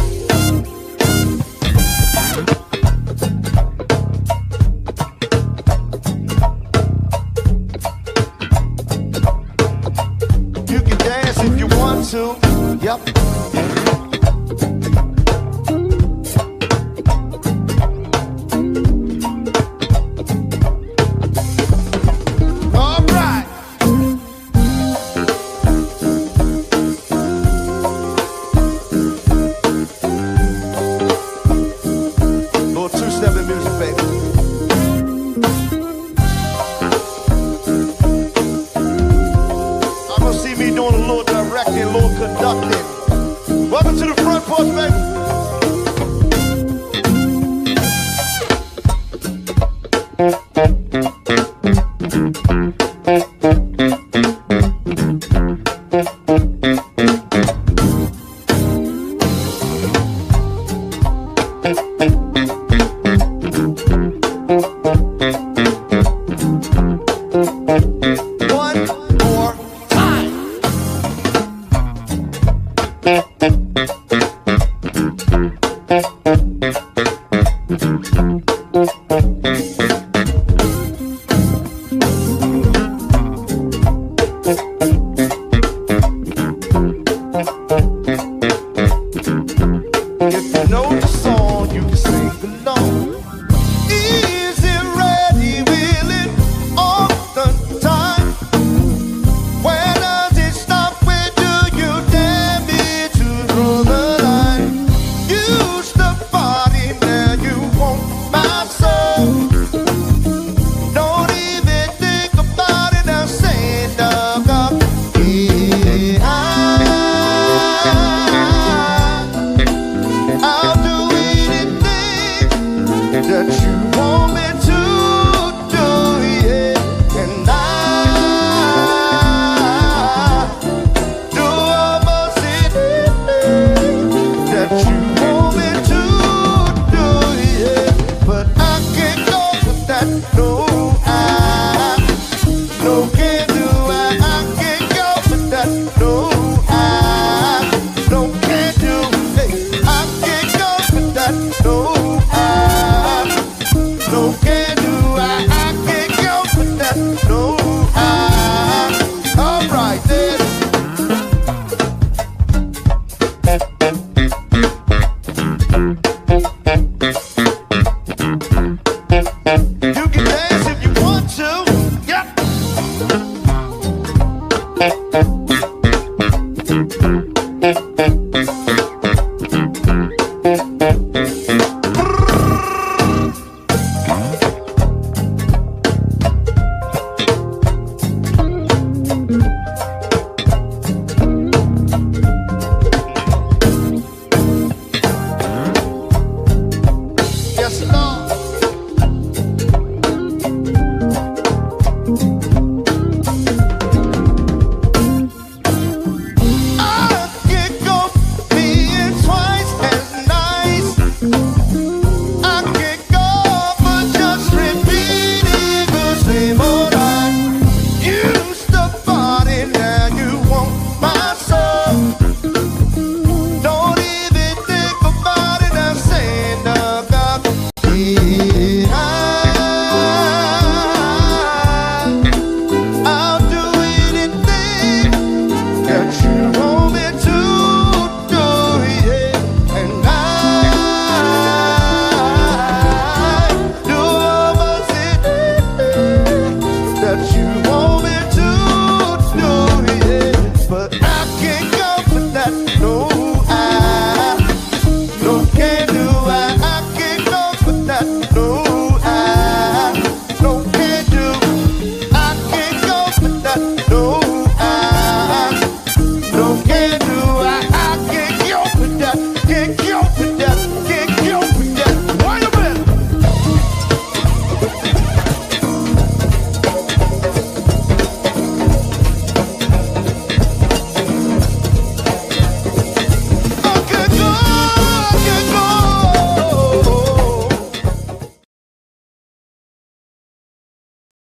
You can dance if you want to. Yep.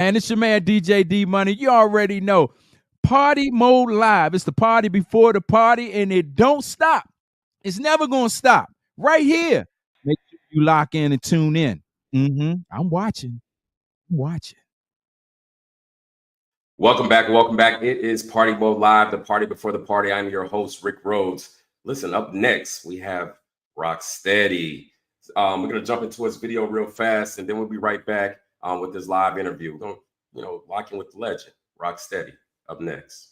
And it's your man DJ D Money. You already know. Party Mode Live. It's the party before the party, and it don't stop. It's never gonna stop. Right here. Make sure you lock in and tune in. I'm watching. I'm watching. Welcome back. Welcome back. It is Party Mode Live, the party before the party. I'm your host, Rick Rhodes. Listen, up next, we have Rocksteady. We're going to jump into his video real fast, and then we'll be right back with this live interview. We're going to, lock in with the legend, Rocksteady, up next.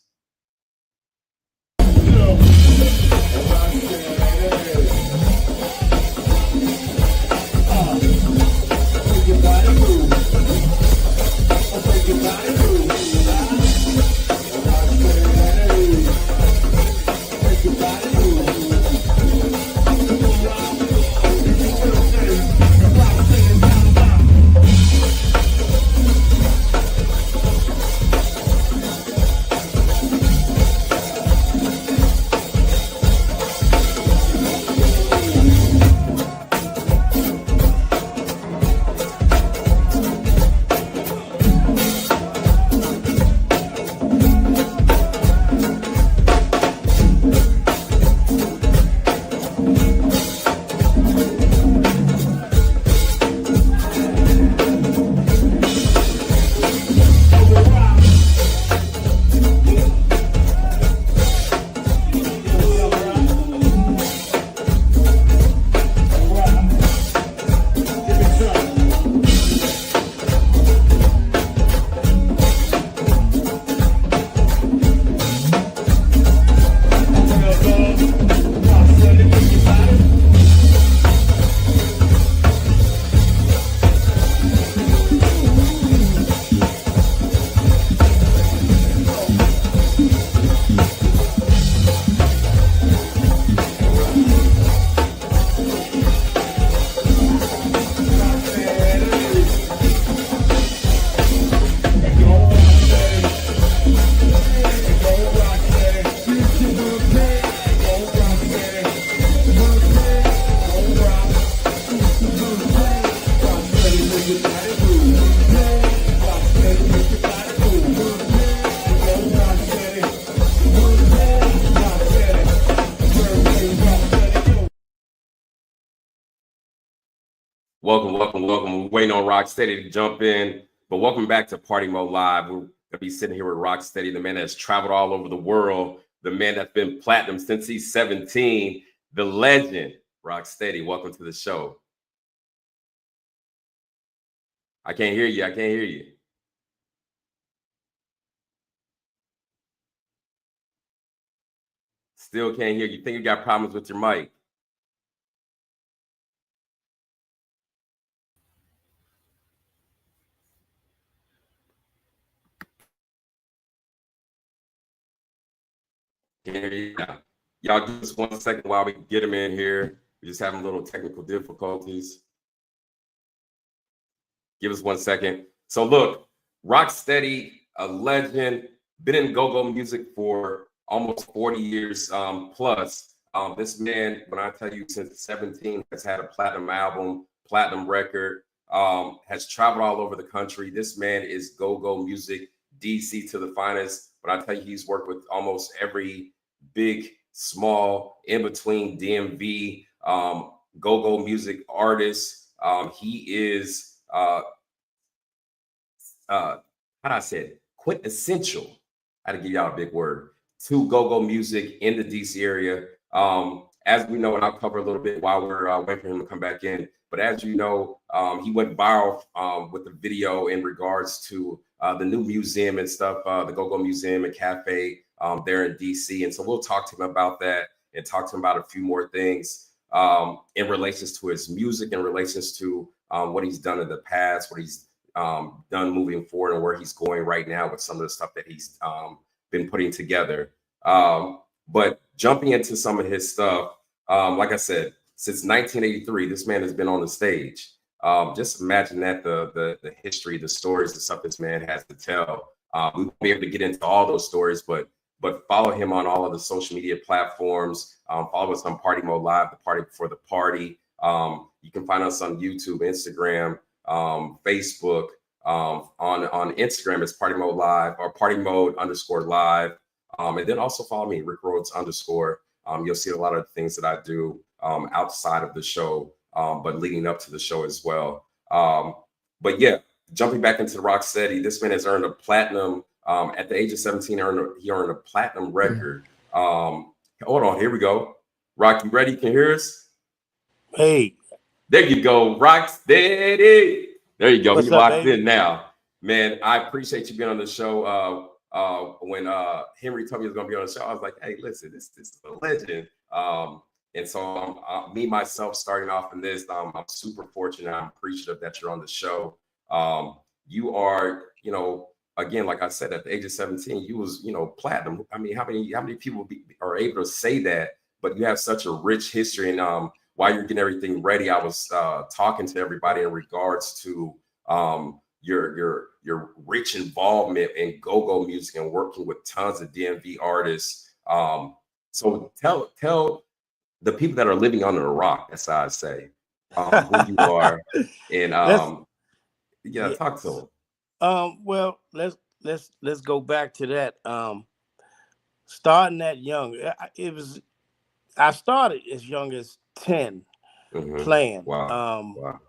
Welcome. We're waiting on Rocksteady to jump in, but welcome back to Party Mode Live. We're going to be sitting here with Rocksteady, the man that's traveled all over the world, the man that's been platinum since he's 17, the legend, Rocksteady. Welcome to the show. I can't hear you. Still can't hear you. Think you got problems with your mic? Can't hear you now. Y'all give us 1 second while we get him in here. We're just having a little technical difficulties. Give us 1 second. So look, Rocksteady, a legend, been in go-go music for almost 40 years plus. This man, when I tell you since 17, has had a platinum album, platinum record, has traveled all over the country. This man is go-go music, DC to the finest. But I tell you, he's worked with almost every big, small, in-between DMV, go-go music artist. He is, how do I say it? Quintessential. I had to give y'all a big word. To go-go music in the DC area. As we know, and I'll cover a little bit while we're waiting for him to come back in. But as you know, he went viral with the video in regards to the new museum and stuff, the Go-Go Museum and Cafe there in DC. And so we'll talk to him about that and talk to him about a few more things in relations to his music, in relations to what he's done in the past, what he's done moving forward, and where he's going right now with some of the stuff that he's been putting together. But jumping into some of his stuff, like I said, since 1983, this man has been on the stage. Just imagine that, the history, the stories, the stuff this man has to tell. We won't be able to get into all those stories, but follow him on all of the social media platforms. Follow us on Party Mode Live, the party before the party. You can find us on YouTube, Instagram, Facebook, On Instagram, it's Party Mode Live or Party Mode _live. And then also follow me, Rick Rhodes _. You'll see a lot of the things that I do outside of the show, but leading up to the show as well. But yeah, jumping back into the Rocksteady, this man has earned a platinum. At the age of 17, he earned a platinum record. Hold on, here we go. Rock, you ready? Can you hear us? Hey. There you go, Rocksteady. There you go. What's He up, locked baby? in now. Man, I appreciate you being on the show. When Henry told me he was going to be on the show, I was like, hey, listen, this is a legend. And so me, myself, starting off in this, I'm super fortunate. I'm appreciative that you're on the show. You are, again, like I said, at the age of 17, you was, platinum. I mean, how many people are able to say that? But you have such a rich history. And while you're getting everything ready, I was talking to everybody in regards to your rich involvement in go-go music and working with tons of DMV artists. So tell the people that are living under a rock, that's how I say, who you are, and talk to them. Well, let's go back to that. Starting that young, I started as young as 10 playing. Wow.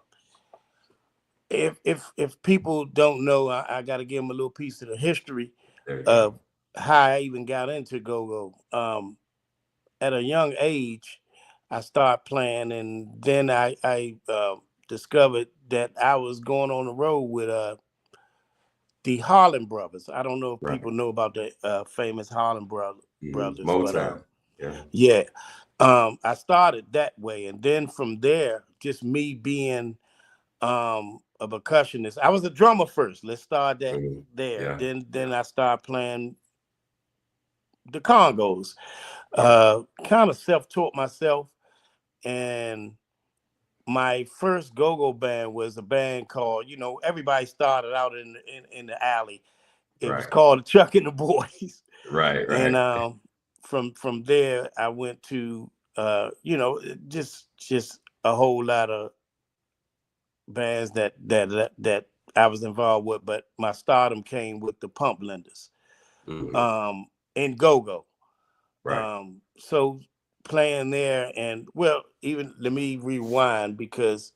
If people don't know, I got to give them a little piece of the history of how I even got into go-go. At a young age, I started playing, and then I discovered that I was going on the road with the Harlem Brothers. I don't know if people know about the famous Harlem Brothers, Motown. but I started that way, and then from there, just me being a percussionist. I was a drummer first. Let's start that there. Then I started playing the congos. Kind of self-taught myself, and my first go-go band was a band called, everybody started out in the alley. It was called the Chuck and the Boys. Right. And from there, I went to just a whole lot of bands that I was involved with, but my stardom came with the Pump Lenders in go-go. So playing there, and even let me rewind, because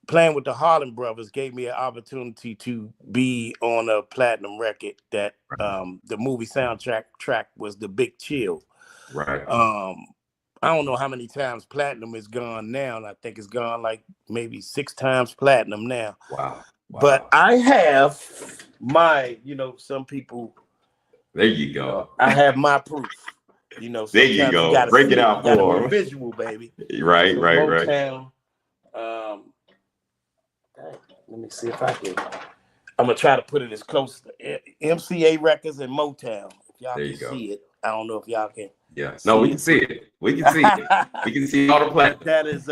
playing with the Harlem Brothers gave me an opportunity to be on a platinum record that the movie soundtrack was The Big Chill. I don't know how many times platinum is gone now, and I think it's gone like maybe 6 times platinum now. Wow. But I have my, some people. There you go. I have my proof. There you go. You Break it out for them. Visual, baby. Right. Motown. Let me see if I can. I'm gonna try to put it as close to MCA Records and Motown. If y'all can see it, I don't know if y'all can. Yeah. No, we can see it. We can see it. We can see all the platinum. That is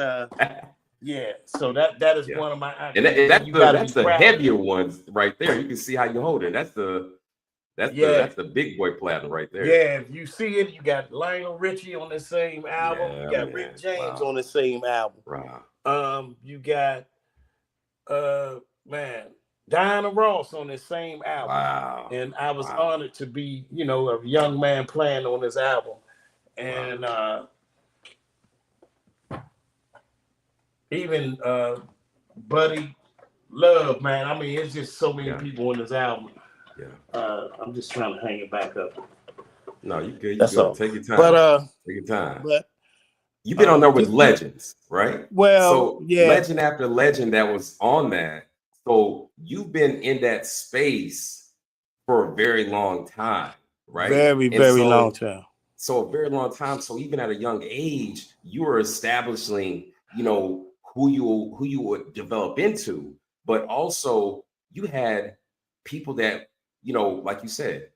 yeah. So that is one of my. And that's the heavier ones right there. You can see how you hold it. That's the big boy platinum right there. Yeah, if you see it, you got Lionel Richie on the same album. You got Rick James on the same album. You got Diana Ross on the same album. Wow. And I was honored to be, a young man playing on this album. And even Buddy Love, man. I mean, it's just so many people on this album. I'm just trying to hang it back up. No, you good. That's all. Take your time. But take your time. But you've been on there with legends, right? Well, so legend after legend that was on that. So you've been in that space for a very long time, right? Very long time. So a very long time. So even at a young age, you were establishing, who you would develop into, but also you had people that, like you said,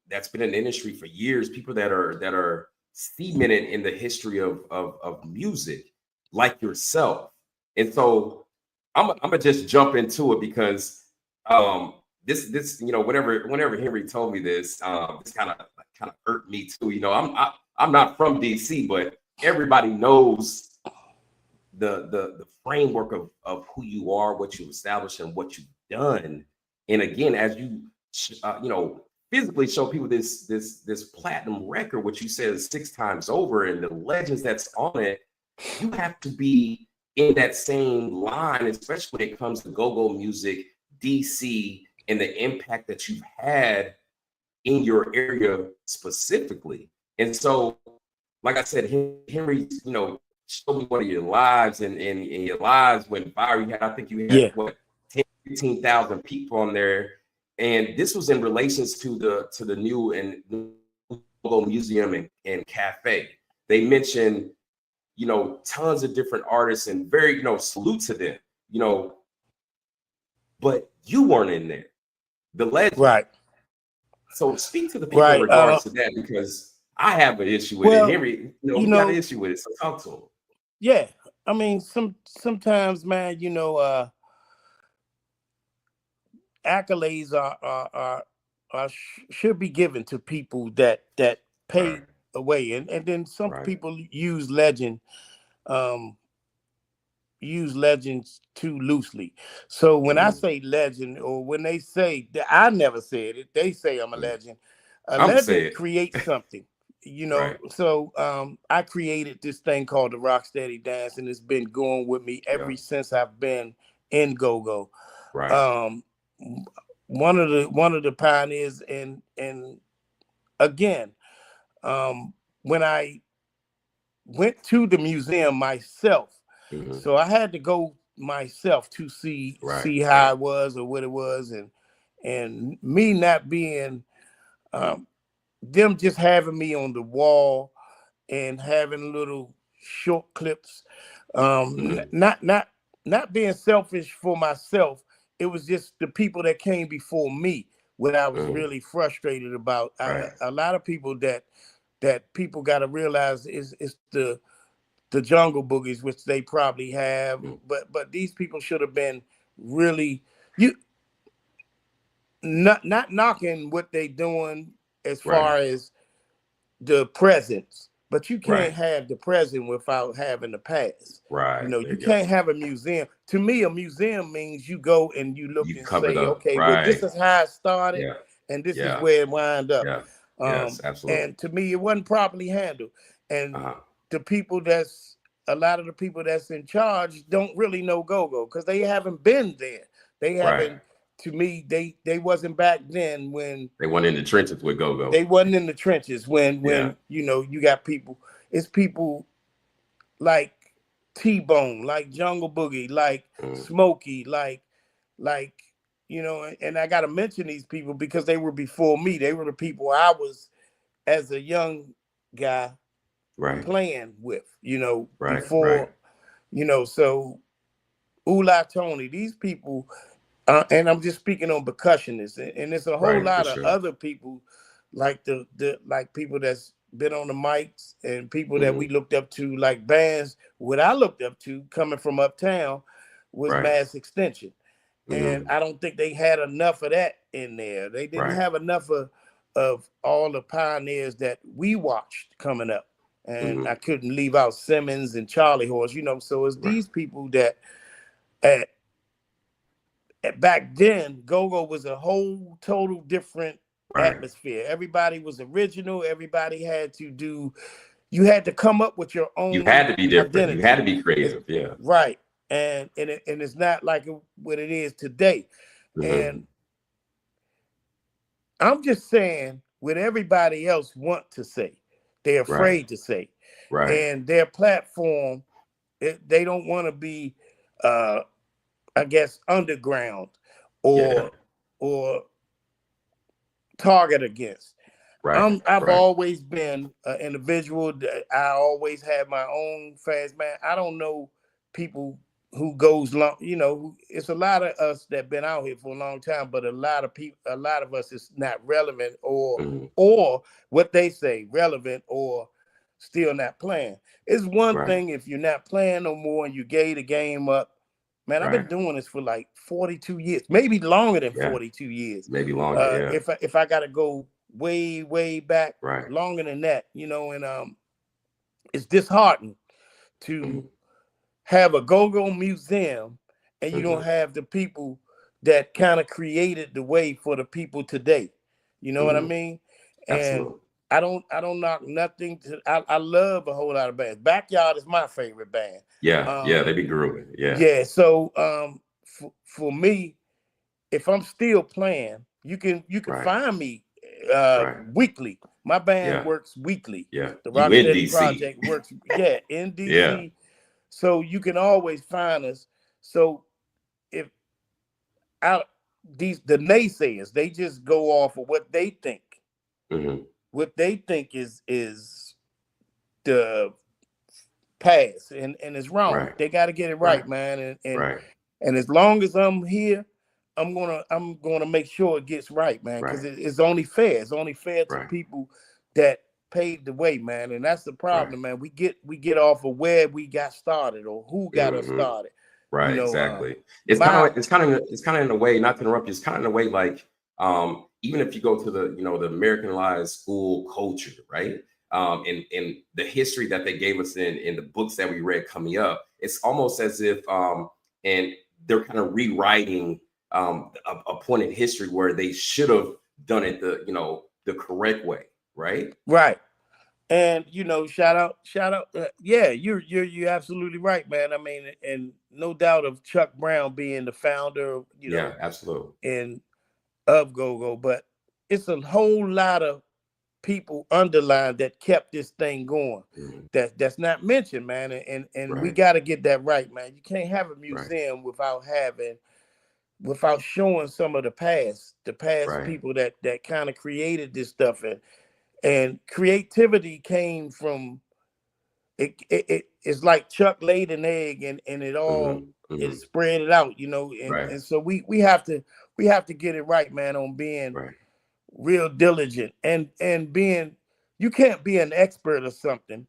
that's been in the industry for years, people that are cemented in the history of music, like yourself. And so I'm gonna just jump into it because this whenever Henry told me this, this kind of hurt me too. I'm not from DC, but everybody knows the framework of who you are, what you establish, and what you've done. And again, as you physically show people this platinum record, which you said is 6 times over, and the legends that's on it, you have to be in that same line, especially when it comes to go-go music, DC, and the impact that you've had in your area specifically. And so, like I said, Henry, show me one of your lives, and your lives went viral. I think you had what, 15,000 people on there. And this was in relations to the new and logo museum and cafe. They mentioned, tons of different artists, and very, salute to them, but you weren't in there, the legend. Right. So speak to the people in regards to that, because I have an issue with it. Henry, we got an issue with it. So talk to him. Yeah. I mean, sometimes, man, accolades should be given to people that pay away, and then some people use legends too loosely. So when I say legend, or when they say that, I never said it, they say I'm a legend. Legend creates something, So I created this thing called the Rocksteady Dance, and it's been going with me ever since I've been in go-go. One of the pioneers, and again, when I went to the museum myself, so I had to go myself to see how it was or what it was, and me not being them just having me on the wall and having little short clips, not being selfish for myself. It was just the people that came before me, what I was really frustrated about. A lot of people that people got to realize is the Jungle Boogies, which they probably have, but these people should have been really not knocking what they doing as far as the presence, but you can't have the present without having the past. You can't have a museum. To me, a museum means you go and you look and say, okay, well, this is how it started, and this is where it wound up. Yes, absolutely. And to me, it wasn't properly handled. And a lot of the people that's in charge don't really know go-go, because they haven't been there. They haven't. To me, they wasn't back then when they weren't in the trenches with go-go. They wasn't in the trenches when you got people. It's people like T-Bone, like Jungle Boogie, like Smokey, like and I got to mention these people because they were before me. They were the people I was, as a young guy, playing with, before, so Ula Tony, these people, and I'm just speaking on percussionists, and there's a whole lot of other people like like people that's been on the mics, and people that we looked up to, like bands. What I looked up to coming from uptown was Mass Extension. And I don't think they had enough of that in there. They didn't have enough of all the pioneers that we watched coming up. And I couldn't leave out Simmons and Charlie Horse, So it's these people that back then, go-go was a whole total different atmosphere. Everybody was original. Everybody had to you had to come up with your own. You had to be different. Identity. You had to be creative. Right. And it's not like what it is today. And I'm just saying what everybody else want to say, they're afraid to say. And their platform, they don't want to be, I guess, underground or target against. I've always been an individual. I always had my own fast man. I don't know people who goes long, it's a lot of us that been out here for a long time, but a lot of us is not relevant or what they say relevant or still not playing. It's one thing if you're not playing no more and you gave the game up. Man, I've been doing this for like 42 years, maybe longer than 42 years. Maybe longer. If I gotta go way back, longer than that, and it's disheartening to have a go-go museum and you don't have the people that kind of created the way for the people today. You know what I mean? And Absolutely. I don't knock nothing. I love a whole lot of bands. Backyard is my favorite band. Yeah, they be grooving. Yeah. Yeah. So for me, if I'm still playing, you can Right. find me Right. weekly. My band Yeah. works weekly. Yeah. The You in Rocksteady DC. Project works, in DC. Yeah. So you can always find us. So if the naysayers, they just go off of what they think. What they think is the past, and it's wrong. Right. They got to get it right, man. And Right. and as long as I'm here, I'm gonna make sure it gets right, man. Because it's only fair. It's only fair to people that paved the way, man. And that's the problem, man. We get off of where we got started or who got us started. Right, You know, exactly. It's kind of in a way, not to interrupt you, it's kind of in a way like even if you go to the the Americanized school culture, right? In the history that they gave us in the books that we read coming up, it's almost as if and they're kind of rewriting a point in history where they should have done it the correct way, right? Right. And shout out. Yeah, you're absolutely right, man. I mean, and no doubt of Chuck Brown being the founder, Yeah, absolutely. and of go-go, but it's a whole lot of people underlined that kept this thing going. That's not mentioned, man. And we got to get that right, man. You can't have a museum without showing some of the past people that kind of created this stuff. And creativity came from it's like Chuck laid an egg and it all it spread it out, and so we have to get it right, man, on being real diligent and being, you can't be an expert or something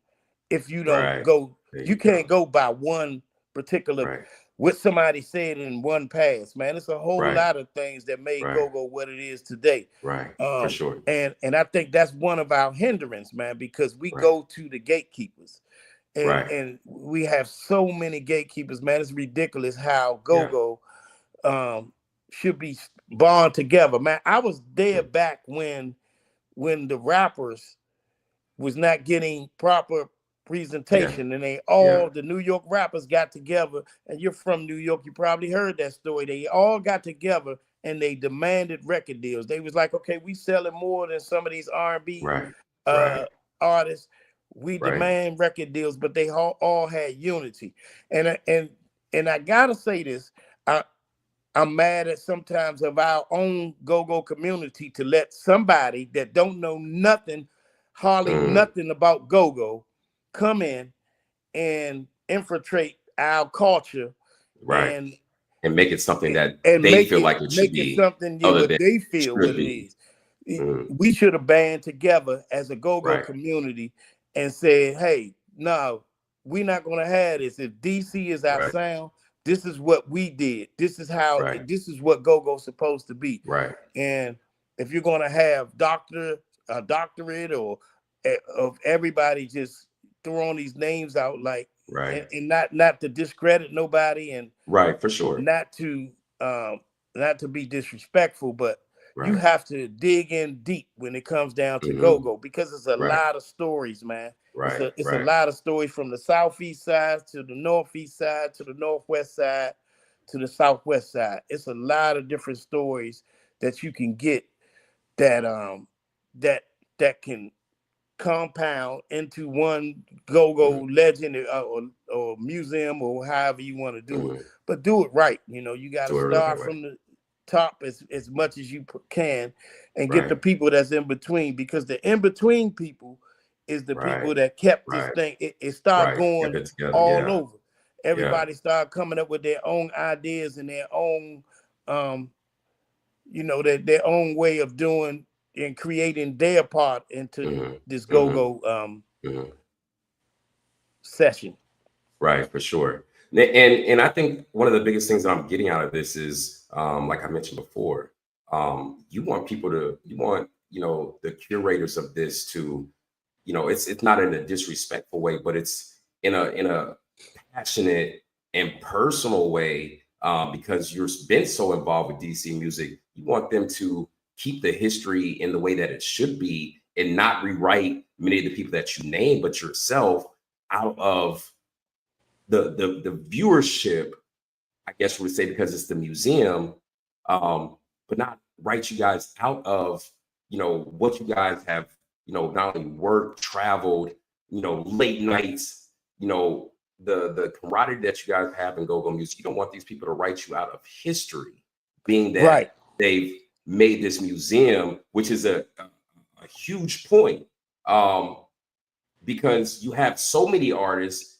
if you don't go, you can't go by one particular what somebody said in one pass, man. It's a whole lot of things that made go-go what it is today. For sure. And I think that's one of our hindrance, man, because we go to the gatekeepers. And we have so many gatekeepers, man. It's ridiculous how go-go should be bond together, man. I was there back when the rappers was not getting proper presentation, and they all the New York rappers got together. And you're from New York, you probably heard that story. They all got together and they demanded record deals. They was like, okay, we selling more than some of these R&B artists. We demand record deals, but they all had unity. And I gotta say this, I'm mad at sometimes of our own go-go community to let somebody that don't know nothing, hardly nothing about go-go, come in and infiltrate our culture, and make it something that they feel like it should be. Something what they feel what it is. We should have band together as a go-go community and said, hey, no, we're not gonna have this. If DC is our sound, this is what we did. This is how. This is what go-go's supposed to be. And if you're gonna have a doctorate or of everybody just throwing these names out like, and not to discredit nobody, and for sure, not to be disrespectful, but you have to dig in deep when it comes down to go-go, because it's a lot of stories, man. It's a lot of stories from the southeast side to the northeast side to the northwest side to the southwest side. It's a lot of different stories that you can get that that can compound into one go-go legend or museum or however you want to do it. But do it right. You got to start from the top as much as you can and get the people that's in between, because the in-between people is the people that kept this thing. It started going all over. Everybody started coming up with their own ideas and their own their own way of doing and creating their part into this go-go session. Right, for sure. And I think one of the biggest things that I'm getting out of this is, like I mentioned before, you want the curators of this to, it's not in a disrespectful way, but it's in a passionate and personal way, because you've been so involved with DC music. You want them to keep the history in the way that it should be and not rewrite many of the people that you name, but yourself out of the viewership, I guess we would say, because it's the museum, but not write you guys out of, what you guys have, not only worked, traveled, late nights, the camaraderie that you guys have in go-go music. You don't want these people to write you out of history, being that they've made this museum, which is a huge point, because you have so many artists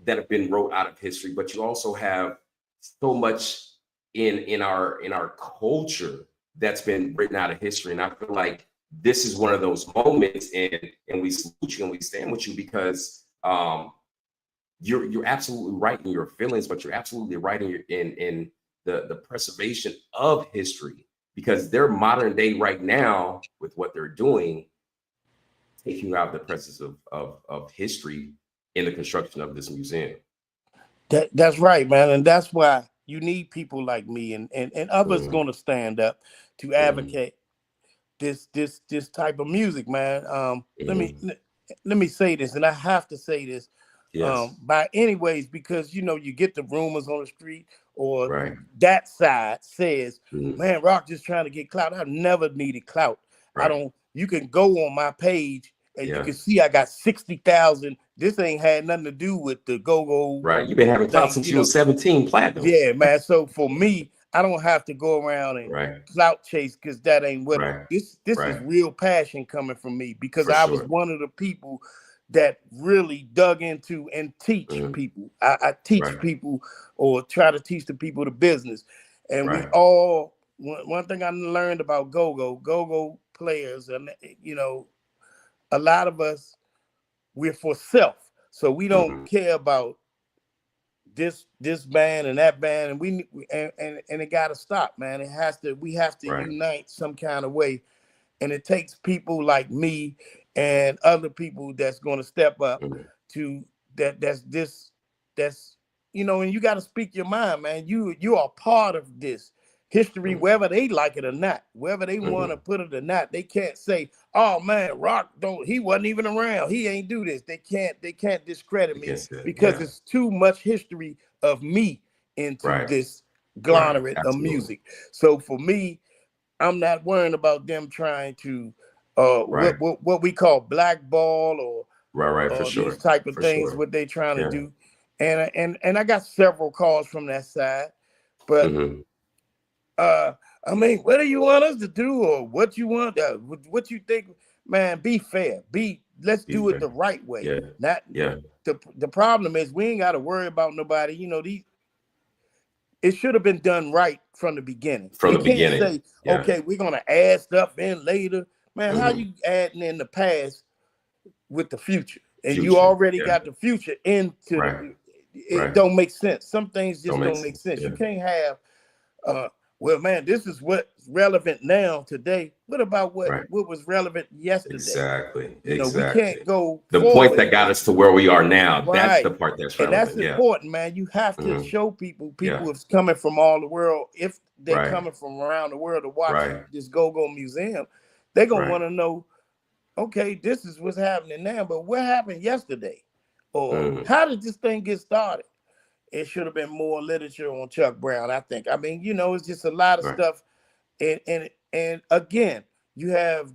that have been wrote out of history, but you also have so much in our culture that's been written out of history. And I feel like this is one of those moments, and we salute you and we stand with you, because you're absolutely right in your feelings, but you're absolutely right in the preservation of history, because they're modern day right now with what they're doing, taking you out of the presence of history in the construction of this museum. That's right, man. And that's why you need people like me and others going to stand up to advocate this type of music, man. Let me say this, and I have to say this by anyways, because you get the rumors on the street, or that side says, man, Rock just trying to get clout. I've never needed clout. You can go on my page and you can see I got 60,000. This ain't had nothing to do with the go-go. Right. You've been having clout since you were 17 platinum. Yeah, man. So for me, I don't have to go around and clout chase, because that ain't what this is real passion coming from me, because I was one of the people that really dug into and teach people. I teach people, or try to teach the people the business. And we all, one thing I learned about go-go players, and a lot of us, we're for self. So we don't care about this band and that band, and we it got to stop, man. We have to unite some kind of way, and it takes people like me and other people that's going to step up to that's and you got to speak your mind, man. You are part of this history, whether they like it or not, whether they want to put it or not. They can't say, oh man, Rock he wasn't even around, he ain't do this. They can't discredit me, because it's too much history of me into this glomerate of music. So for me, I'm not worrying about them trying to what we call blackball or these type of things, what they trying to do. And I got several calls from that side, but I mean, what do you want us to do, or what you want? What you think, man? Be fair. Let's do it the right way. The problem is we ain't got to worry about nobody. It should have been done right from the beginning. From you the can't beginning, say, okay, we're gonna add stuff in later, man. How you adding in the past with the future, and you already got the future into it? Don't make sense. Some things just don't make sense. You can't have well, man, this is what's relevant now today. What about what was relevant yesterday? Exactly. We can't go the forward. Point that got us to where we are now. That's the part that's relevant. And that's important, man. You have to show people is coming from all the world. If they're coming from around the world to watch this go-go museum, they're gonna want to know, okay, this is what's happening now, but what happened yesterday? Or how did this thing get started? It should have been more literature on Chuck Brown, I think. I mean, it's just a lot of stuff. And again, you have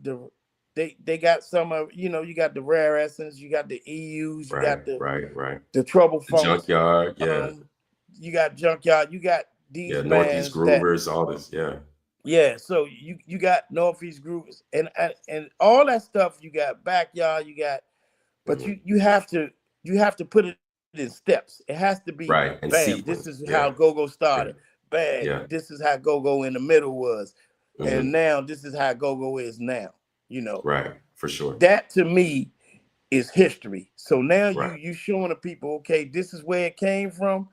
they got some of, you got the Rare Essence, you got the EUs, you got the Trouble Funk, Junkyard, you got Junkyard, you got these Northeast Groovers, all this, so you got Northeast Groovers and all that stuff. You got Backyard, you got, but you have to put it in steps. It has to be bam. This is how go-go started. Bam. This is how go-go in the middle was, and now this is how go-go is now. For sure. That to me is history. So now you showing the people, okay, this is where it came from.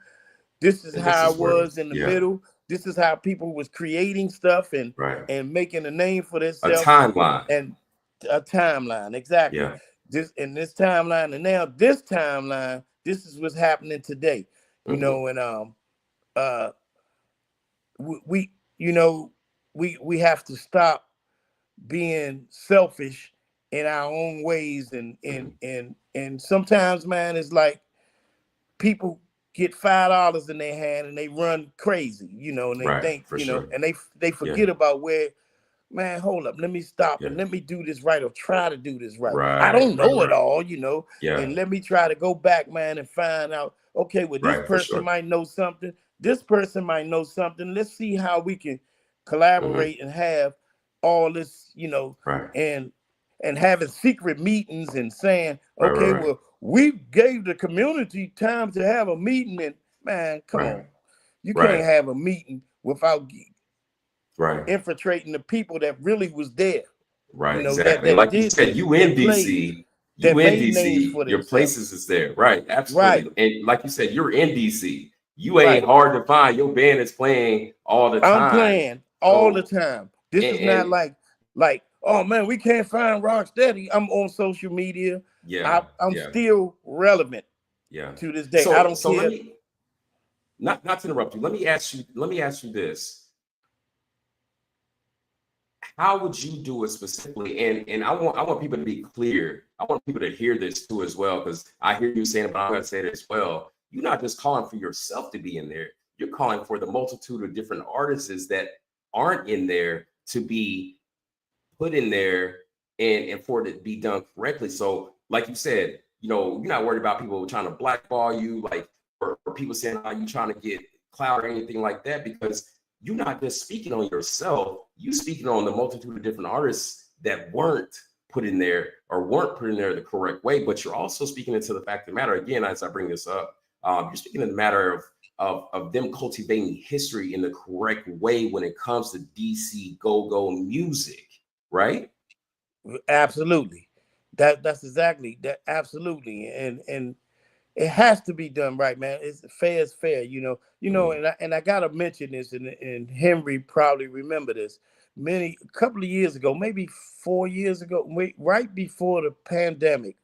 This is how it was in the middle. This is how people was creating stuff and making a name for themselves. A timeline. And a timeline, exactly. This timeline, and now this timeline. This is what's happening today, and we you know, we have to stop being selfish in our own ways, and sometimes, man, it's like people get $5 in their hand and they run crazy, and they Right, think, for sure. and they Yeah. forget about where, man, hold up, let me stop and Yeah. let me do this right, or try to do this right. I Right, don't right, know it right. all, Yeah. and let me try to go back, man, and find out, okay, well, this Right, for person sure. might know something, this person might know something. Let's see how we can Mhm. collaborate and have all this, Right. and having secret meetings and saying, Right, right, okay, right. well, we gave the community time to have a meeting, and man, come Right. on. You Right. can't have a meeting without Right. infiltrating the people that really was there. Right, That exactly. And that like you did said, this, you in that played, DC, that made names for your themselves. places is there. Right, Right, absolutely. And like you said, you're in DC. You ain't right. hard to find. Your band is playing all the I'm time. playing all the So time. This is not and like, oh man, we can't find Rocksteady. I'm on social media. yeah, I'm yeah, still relevant yeah. to this day. I don't So let care. me not to interrupt you. Let me ask you this. How would you do it specifically? And I want people to be clear. I want people to hear this too as well, because I hear you saying it, but I'm gonna say it as well. You're not just calling for yourself to be in there. You're calling for the multitude of different artists that aren't in there to be put in there and for it to be done correctly. So, like you said, you're not worried about people trying to blackball you, like or people saying, "Are you trying to get clout or anything like that?" Because you're not just speaking on yourself, you speaking on the multitude of different artists that weren't put in there or weren't put in there the correct way. But you're also speaking into the fact of the matter, again, as I bring this up, you're speaking in the matter of them cultivating history in the correct way when it comes to DC go-go music, right? Absolutely. That's exactly that. Absolutely. And it has to be done right, man. It's fair is fair, and I gotta mention this, and Henry probably remember this. A couple of years ago, maybe 4 years ago, right before the pandemic,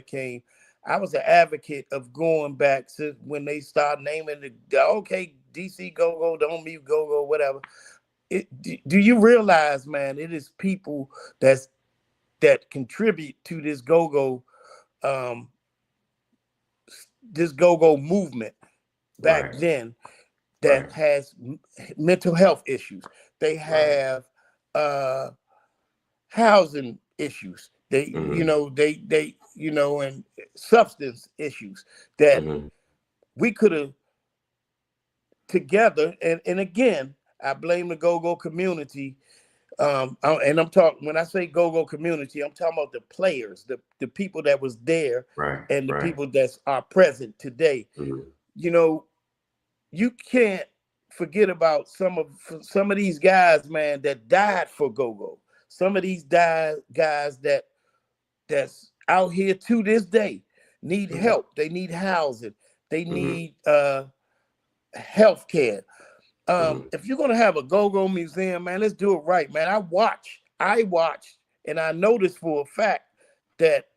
came, I was an advocate of going back to when they start naming okay, DC Go Go, don't mute Go Go, whatever. Do you realize, man, it is people that contribute to this go-go movement back Right. then that has mental health issues. They Right. have housing issues. They and substance issues that we could have together. And again, I blame the go-go community. And I'm talking, when I say go-go community, I'm talking about the players, the people that was there, Right. and the Right. people that are present today. You can't forget about some of these guys, man, that died for go-go. Some of these guys that's out here to this day need help. They need housing. They need health care. If you're gonna have a go-go museum, man, let's do it right, man. I watch, and I noticed for a fact that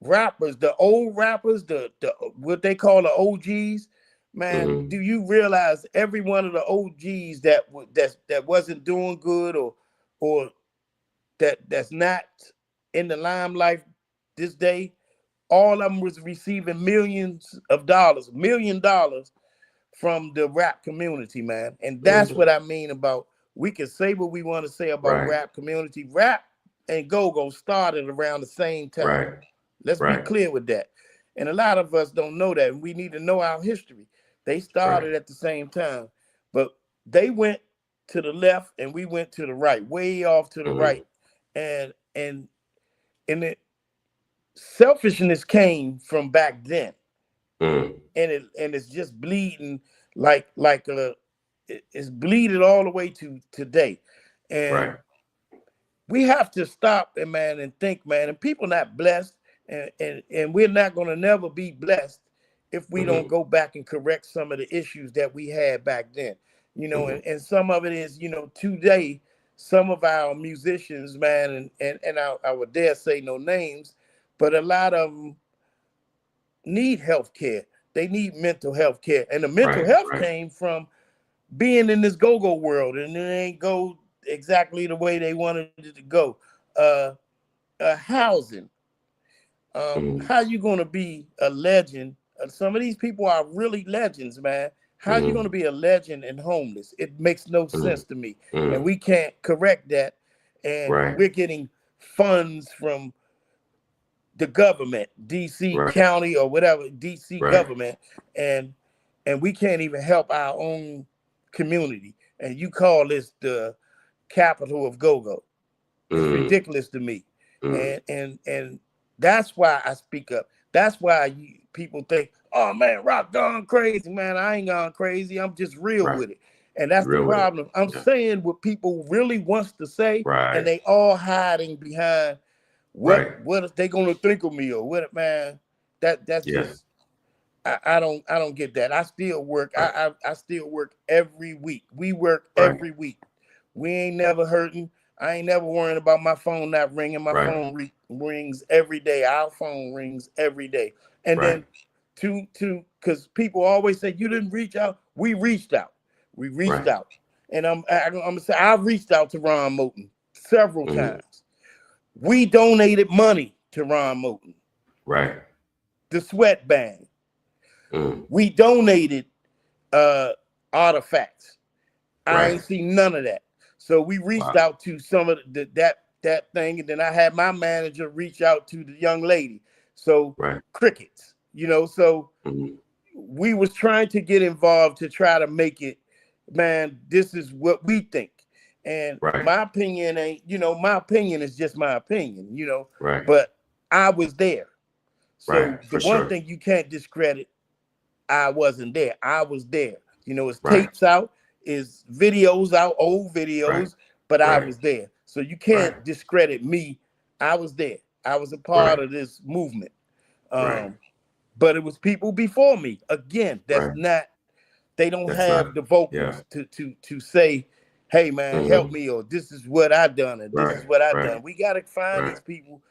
rappers, the old rappers, the what they call the OGs, man, do you realize every one of the OGs that wasn't doing good, or that's not in the limelight this day, all of them was receiving $1 million from the rap community, man. And that's what I mean about, we can say what we want to say about Right. rap community. Rap and go-go started around the same time. Right. Let's be Right. clear with that. And a lot of us don't know that. And we need to know our history. They started at the same time, but they went to the left and we went to the right, way off to the right. And it selfishness came from back then. And it's just bleeding it's bleeding all the way to today. And Right. we have to stop and think, man, and people not blessed, and we're not going to never be blessed if we don't go back and correct some of the issues that we had back then. And some of it is, today, some of our musicians, man, and I would dare say no names, but a lot of them need health care. They need mental health care. And the mental health came from being in this go-go world, and it ain't go exactly the way they wanted it to go. Housing. How you gonna be a legend? Some of these people are really legends, man. How you gonna be a legend and homeless? It makes no sense to me, and we can't correct that. And we're getting funds from the government, DC County or whatever, DC government, and we can't even help our own community. And you call this the capital of go-go? It's ridiculous to me. And that's why I speak up. That's why people think, oh man, Rock gone crazy. Man, I ain't gone crazy. I'm just real with it. And that's the problem. I'm saying what people really wants to say, and they all hiding behind what if they gonna think of me, or what, man. That's just I don't get that. I still work. I still work every week. We work every week. We ain't never hurting. I ain't never worrying about my phone not ringing. My phone rings every day. Our phone rings every day. And then because people always say you didn't reach out. We reached out. We reached out. And I'm gonna say I reached out to Ron Moulton several times. We donated money to Ron Moulton. The sweatband. We donated artifacts. I ain't seen none of that. So we reached out to some of that thing, and then I had my manager reach out to the young lady. So crickets, so we was trying to get involved to try to make it, man, this is what we think. And my opinion ain't, my opinion is just my opinion, but I was there. So the one thing you can't discredit, I wasn't there. I was there. It's tapes out, is videos out, old videos, but I was there. So you can't discredit me. I was there. I was a part of this movement. But it was people before me. Again, that's not, they don't have the vocals to say, hey man, help me, or this is what I done, and this is what I done. We gotta find these people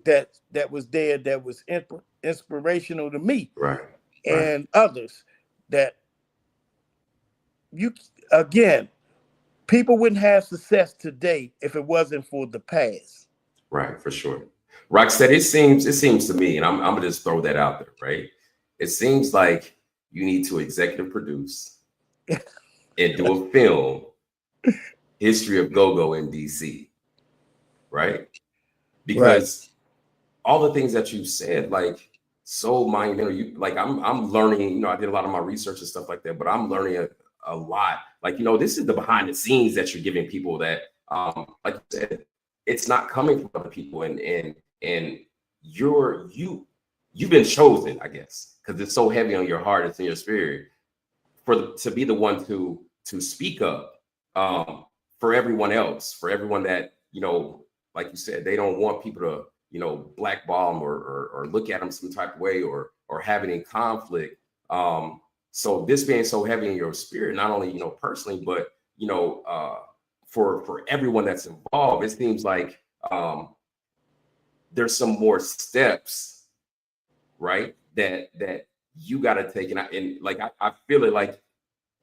that was there, that was inspirational to me and others, that again, people wouldn't have success today if it wasn't for the past. For sure. Rocksteady, it seems to me, and I'm gonna just throw that out there, right? It seems like you need to executive produce and do a film, history of go-go in DC, right? Because all the things that you said, like, so monumental. I'm learning, I did a lot of my research and stuff like that, but I'm learning a lot. Like, this is the behind the scenes that you're giving people that, like you said, it's not coming from other people, and you've been chosen, I guess, because it's so heavy on your heart, it's in your spirit, to be the one to speak up for everyone else, for everyone that, like you said, they don't want people to, blackball them or look at them some type of way or have any conflict. So this being so heavy in your spirit, not only, personally, but, for everyone that's involved, it seems like there's some more steps, right? That you got to take. And I feel it like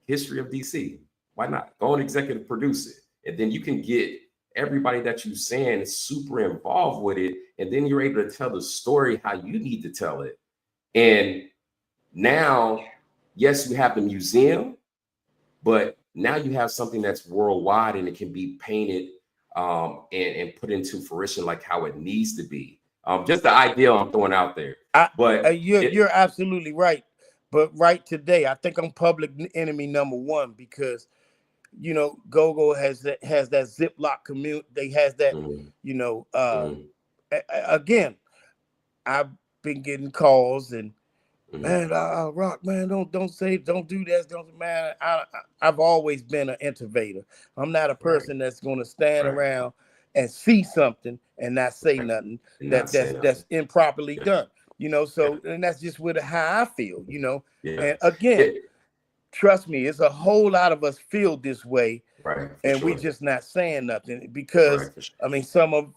history of DC. Why not? Go and executive produce it. And then you can get everybody that you're saying is super involved with it. And then you're able to tell the story how you need to tell it. And now, yes, you have the museum, but now you have something that's worldwide, and it can be painted and put into fruition like how it needs to be. Just the idea I'm throwing out there. You're absolutely right. But right today, I think I'm public enemy number one, because go-go has that Ziploc community. They has that, again, I've been getting calls and man, Rock, man, don't do that. Man, I've always been an innovator. I'm not a person that's going to stand around and see something and not say nothing that's improperly done. So, and that's just how I feel. And again, trust me, it's a whole lot of us feel this way, and we just not saying nothing because I mean, some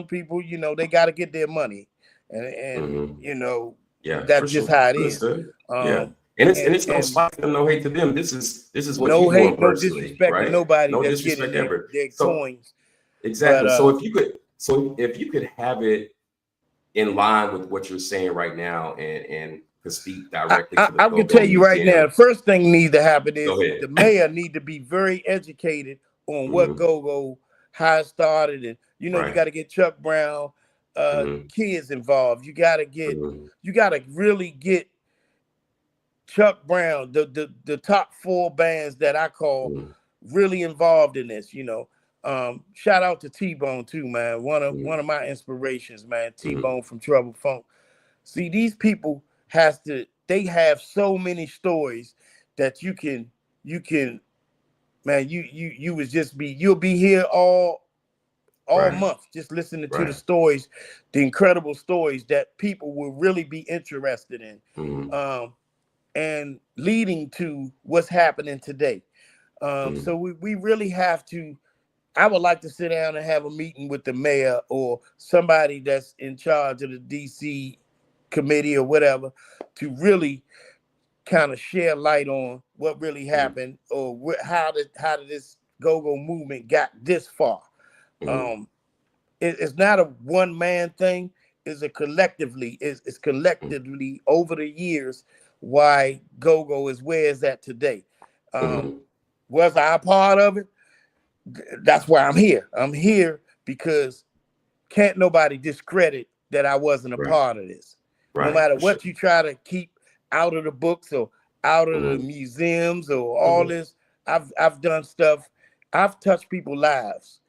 people, they got to get their money, and that's just how it is. And it's no slight to them, no hate to them. This is what no you hate, doing no personally, disrespect to right? nobody No that's getting disrespect ever. their So coins. exactly. But, So if you could have it in line with what you're saying right now, and to speak directly to the I can tell you right now, the first thing needs to happen is the mayor need to be very educated on what go-go, how it started, and you got to get Chuck Brown kids involved. You got to really get Chuck Brown, the top 4 bands that I call really involved in this. Shout out to T-Bone too, man. One of my inspirations, man. T-Bone from Trouble Funk. See, these people they have so many stories that you can, man, you'll be here all month just listening to the stories, the incredible stories that people will really be interested in, and leading to what's happening today. So we really have to. I would like to sit down and have a meeting with the mayor or somebody that's in charge of the DC committee or whatever to really kind of share light on what really happened or how did this go-go movement got this far. It's not a one-man thing. It's collectively over the years why go-go is where it's at today. Was I a part of it? That's why I'm here. I'm here because can't nobody discredit that I wasn't a part of this. No matter what you try to keep out of the books or out of the museums or all this, I've done stuff. I've touched people's lives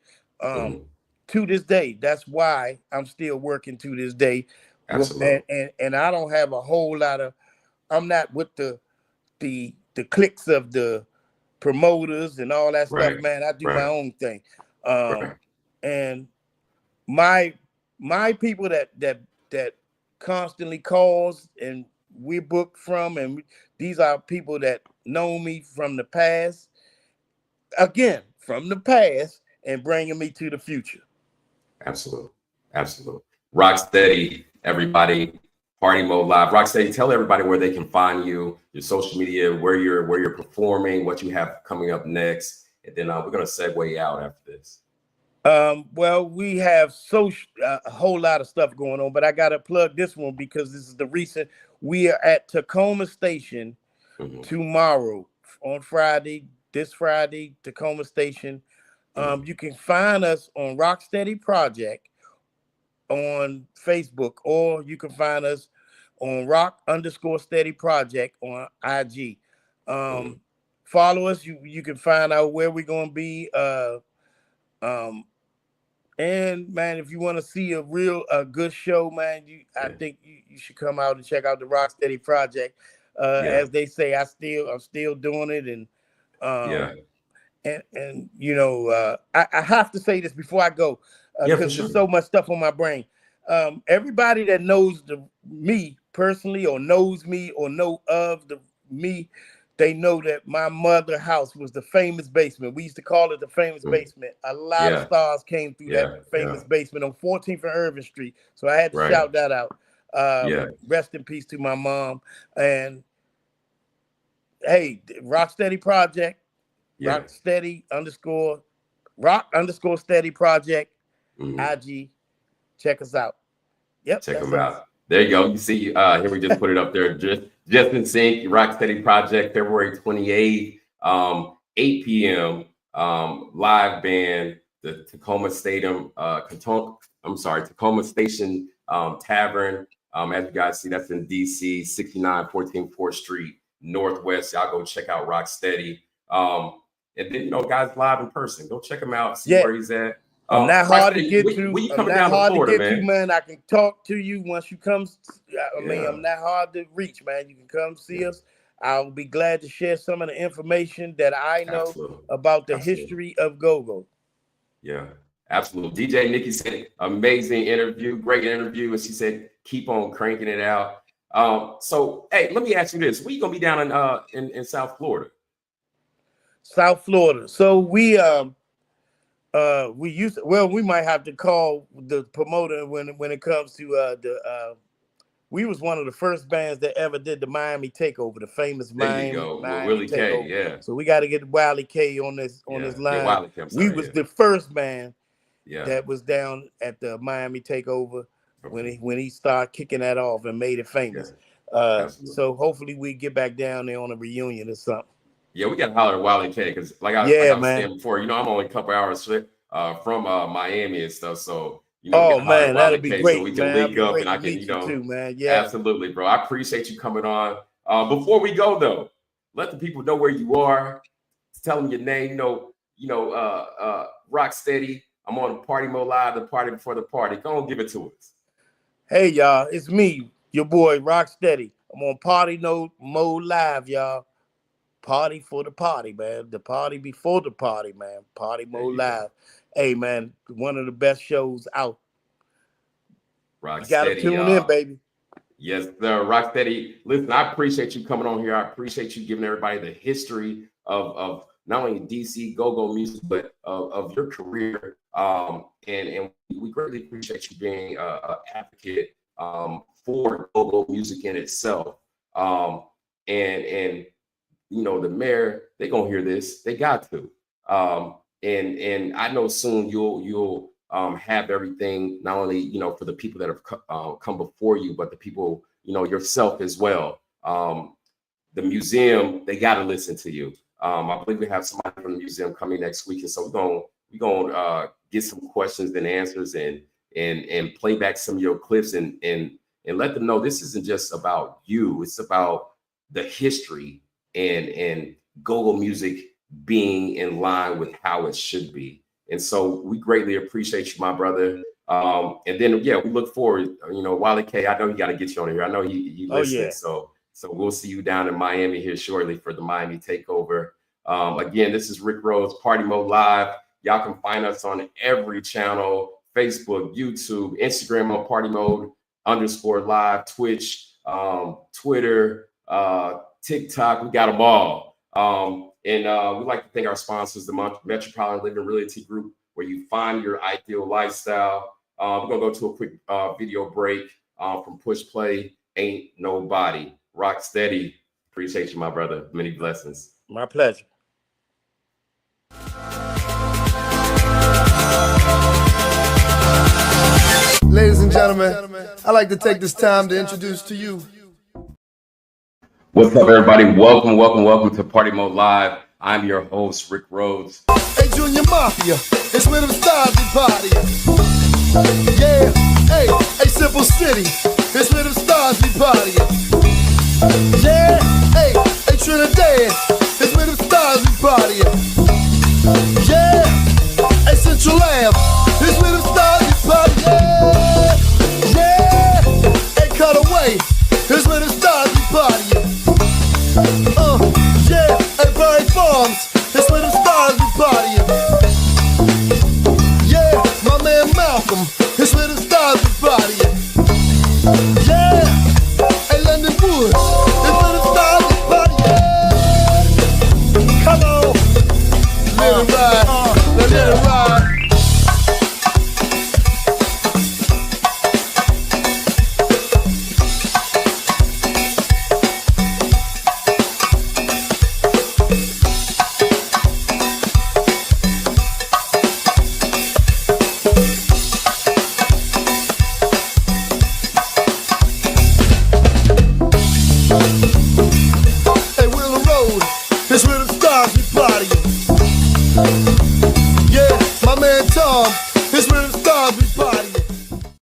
to this day. That's why I'm still working to this day. And I don't have a whole lot of. I'm not with the cliques of the promoters and all that stuff, man. I do my own thing. And my people that constantly calls and we book from, and these are people that know me from the past, again, from the past, and bringing me to the future. Absolutely. Rocksteady, everybody. Partymode Live. Rocksteady, tell everybody where they can find you, your social media, where you're performing, what you have coming up next, and then we're gonna segue out after this. Well, we have a whole lot of stuff going on, but I gotta plug this one because this is the recent. We are at Tacoma Station tomorrow on Friday. This Friday, Tacoma Station. You can find us on Rocksteady Project on Facebook, or you can find us on Rock_Steady Project on IG. Follow us. You can find out where we're gonna be. And man, if you want to see a good show, man, I think you should come out and check out the Rocksteady Project. As they say, I'm still doing it, and I have to say this before I go because there's so much stuff on my brain. Everybody that knows me personally, or knows me, or know of me, they know that my mother's house was the famous basement. We used to call it the famous basement. A lot of stars came through that famous basement on 14th and Irving Street. So I had to shout that out. Rest in peace to my mom. And hey, Rocksteady Project, Rock_Steady Project, IG. Check us out. Yep. Check them out. There you go. You see, here we just put it up there. Just in sync. Rocksteady Project, February 28th, 8 p.m. Live band, the Tacoma Stadium. Tacoma Station Tavern. As you guys see, that's in DC, 69 14th 4th Street Northwest. Y'all go check out Rocksteady. And then guys live in person. Go check him out. See where he's at. I'm not hard to get to. I'm not hard to get to, man. I can talk to you once you come. I'm not hard to reach, man. You can come see us. I'll be glad to share some of the information that I know about the history of go-go. Yeah, absolutely. DJ Nikki said, amazing interview, great interview. And she said, keep on cranking it out. So, hey, let me ask you this. Where you going to be down in South Florida? South Florida. So we we might have to call the promoter when it comes to we was one of the first bands that ever did the Miami Takeover, the famous There you go. Miami Willie Takeover. K, yeah. So we got to get Wiley K on this line. Wiley K, I'm sorry, we was the first band yeah. that was down at the Miami Takeover when he started kicking that off and made it famous. So hopefully we get back down there on a reunion or something. Yeah, we got to holler at Wiley K because like I was saying before, you know, I'm only a couple hours from Miami and stuff, so you know, man, that'd be great. So we can link up and I can, you know, too, man. Yeah, absolutely, bro. I appreciate you coming on. Before we go though, let the people know where you are. Tell them your name. You know, Rocksteady. I'm on Party Mode Live, the party before the party. Go on, give it to us. Hey y'all, it's me, your boy Rocksteady. I'm on Party Mode Live, y'all. Party for the party, man. The party before the party, man. Party Mode Live. Hey, man, one of the best shows out. Rocksteady, you gotta tune in, baby. Yes, sir. Rocksteady. Listen, I appreciate you coming on here. I appreciate you giving everybody the history of not only DC go-go music, but of your career. And we greatly appreciate you being an advocate for go-go music in itself. And you know, the mayor, they're gonna hear this. They got to. And I know soon you'll have everything, not only, you know, for the people that have come before you, but the people, you know, yourself as well. The museum, they got to listen to you. I believe we have somebody from the museum coming next week, and so we're gonna get some questions and answers and play back some of your clips and let them know this isn't just about you. It's about the history and go-go music being in line with how it should be. And so we greatly appreciate you, my brother. And then, yeah, we look forward, you know, Wiley K, I know he got to get you on here. I know he listening. So we'll see you down in Miami here shortly for the Miami Takeover. Again, this is Rick Rhodes, Party Mode Live. Y'all can find us on every channel, Facebook, YouTube, Instagram on Party Mode _live, Twitch, Twitter, TikTok. We got them all. And we'd like to thank our sponsors, the Metropolitan Living Realty Group, where you find your ideal lifestyle. We're going to go to a quick video break from Push Play, Ain't Nobody. Rocksteady, appreciate you, my brother. Many blessings. My pleasure. Ladies and gentlemen, I'd like to take this time to introduce to you. What's up, everybody? Welcome to Party Mode Live. I'm your host, Rick Rhodes. Hey, Junior Mafia, it's where them stars be partying. Yeah, hey, Simple City, it's where them stars be partying. Yeah, hey, Trinidad, it's where them stars be partying. Yeah, hey, Central Ave, it's where them stars be partying. Yeah, hey, Cutaway, it's where them stars be partying. Yeah, at Berry Farms, that's where the stars be partying. Yeah, my man Malcolm, that's where the stars be partying. Yeah, at London Woods, that's where the stars be partying. Come on, let it ride, let it ride. It's where the stars be partying.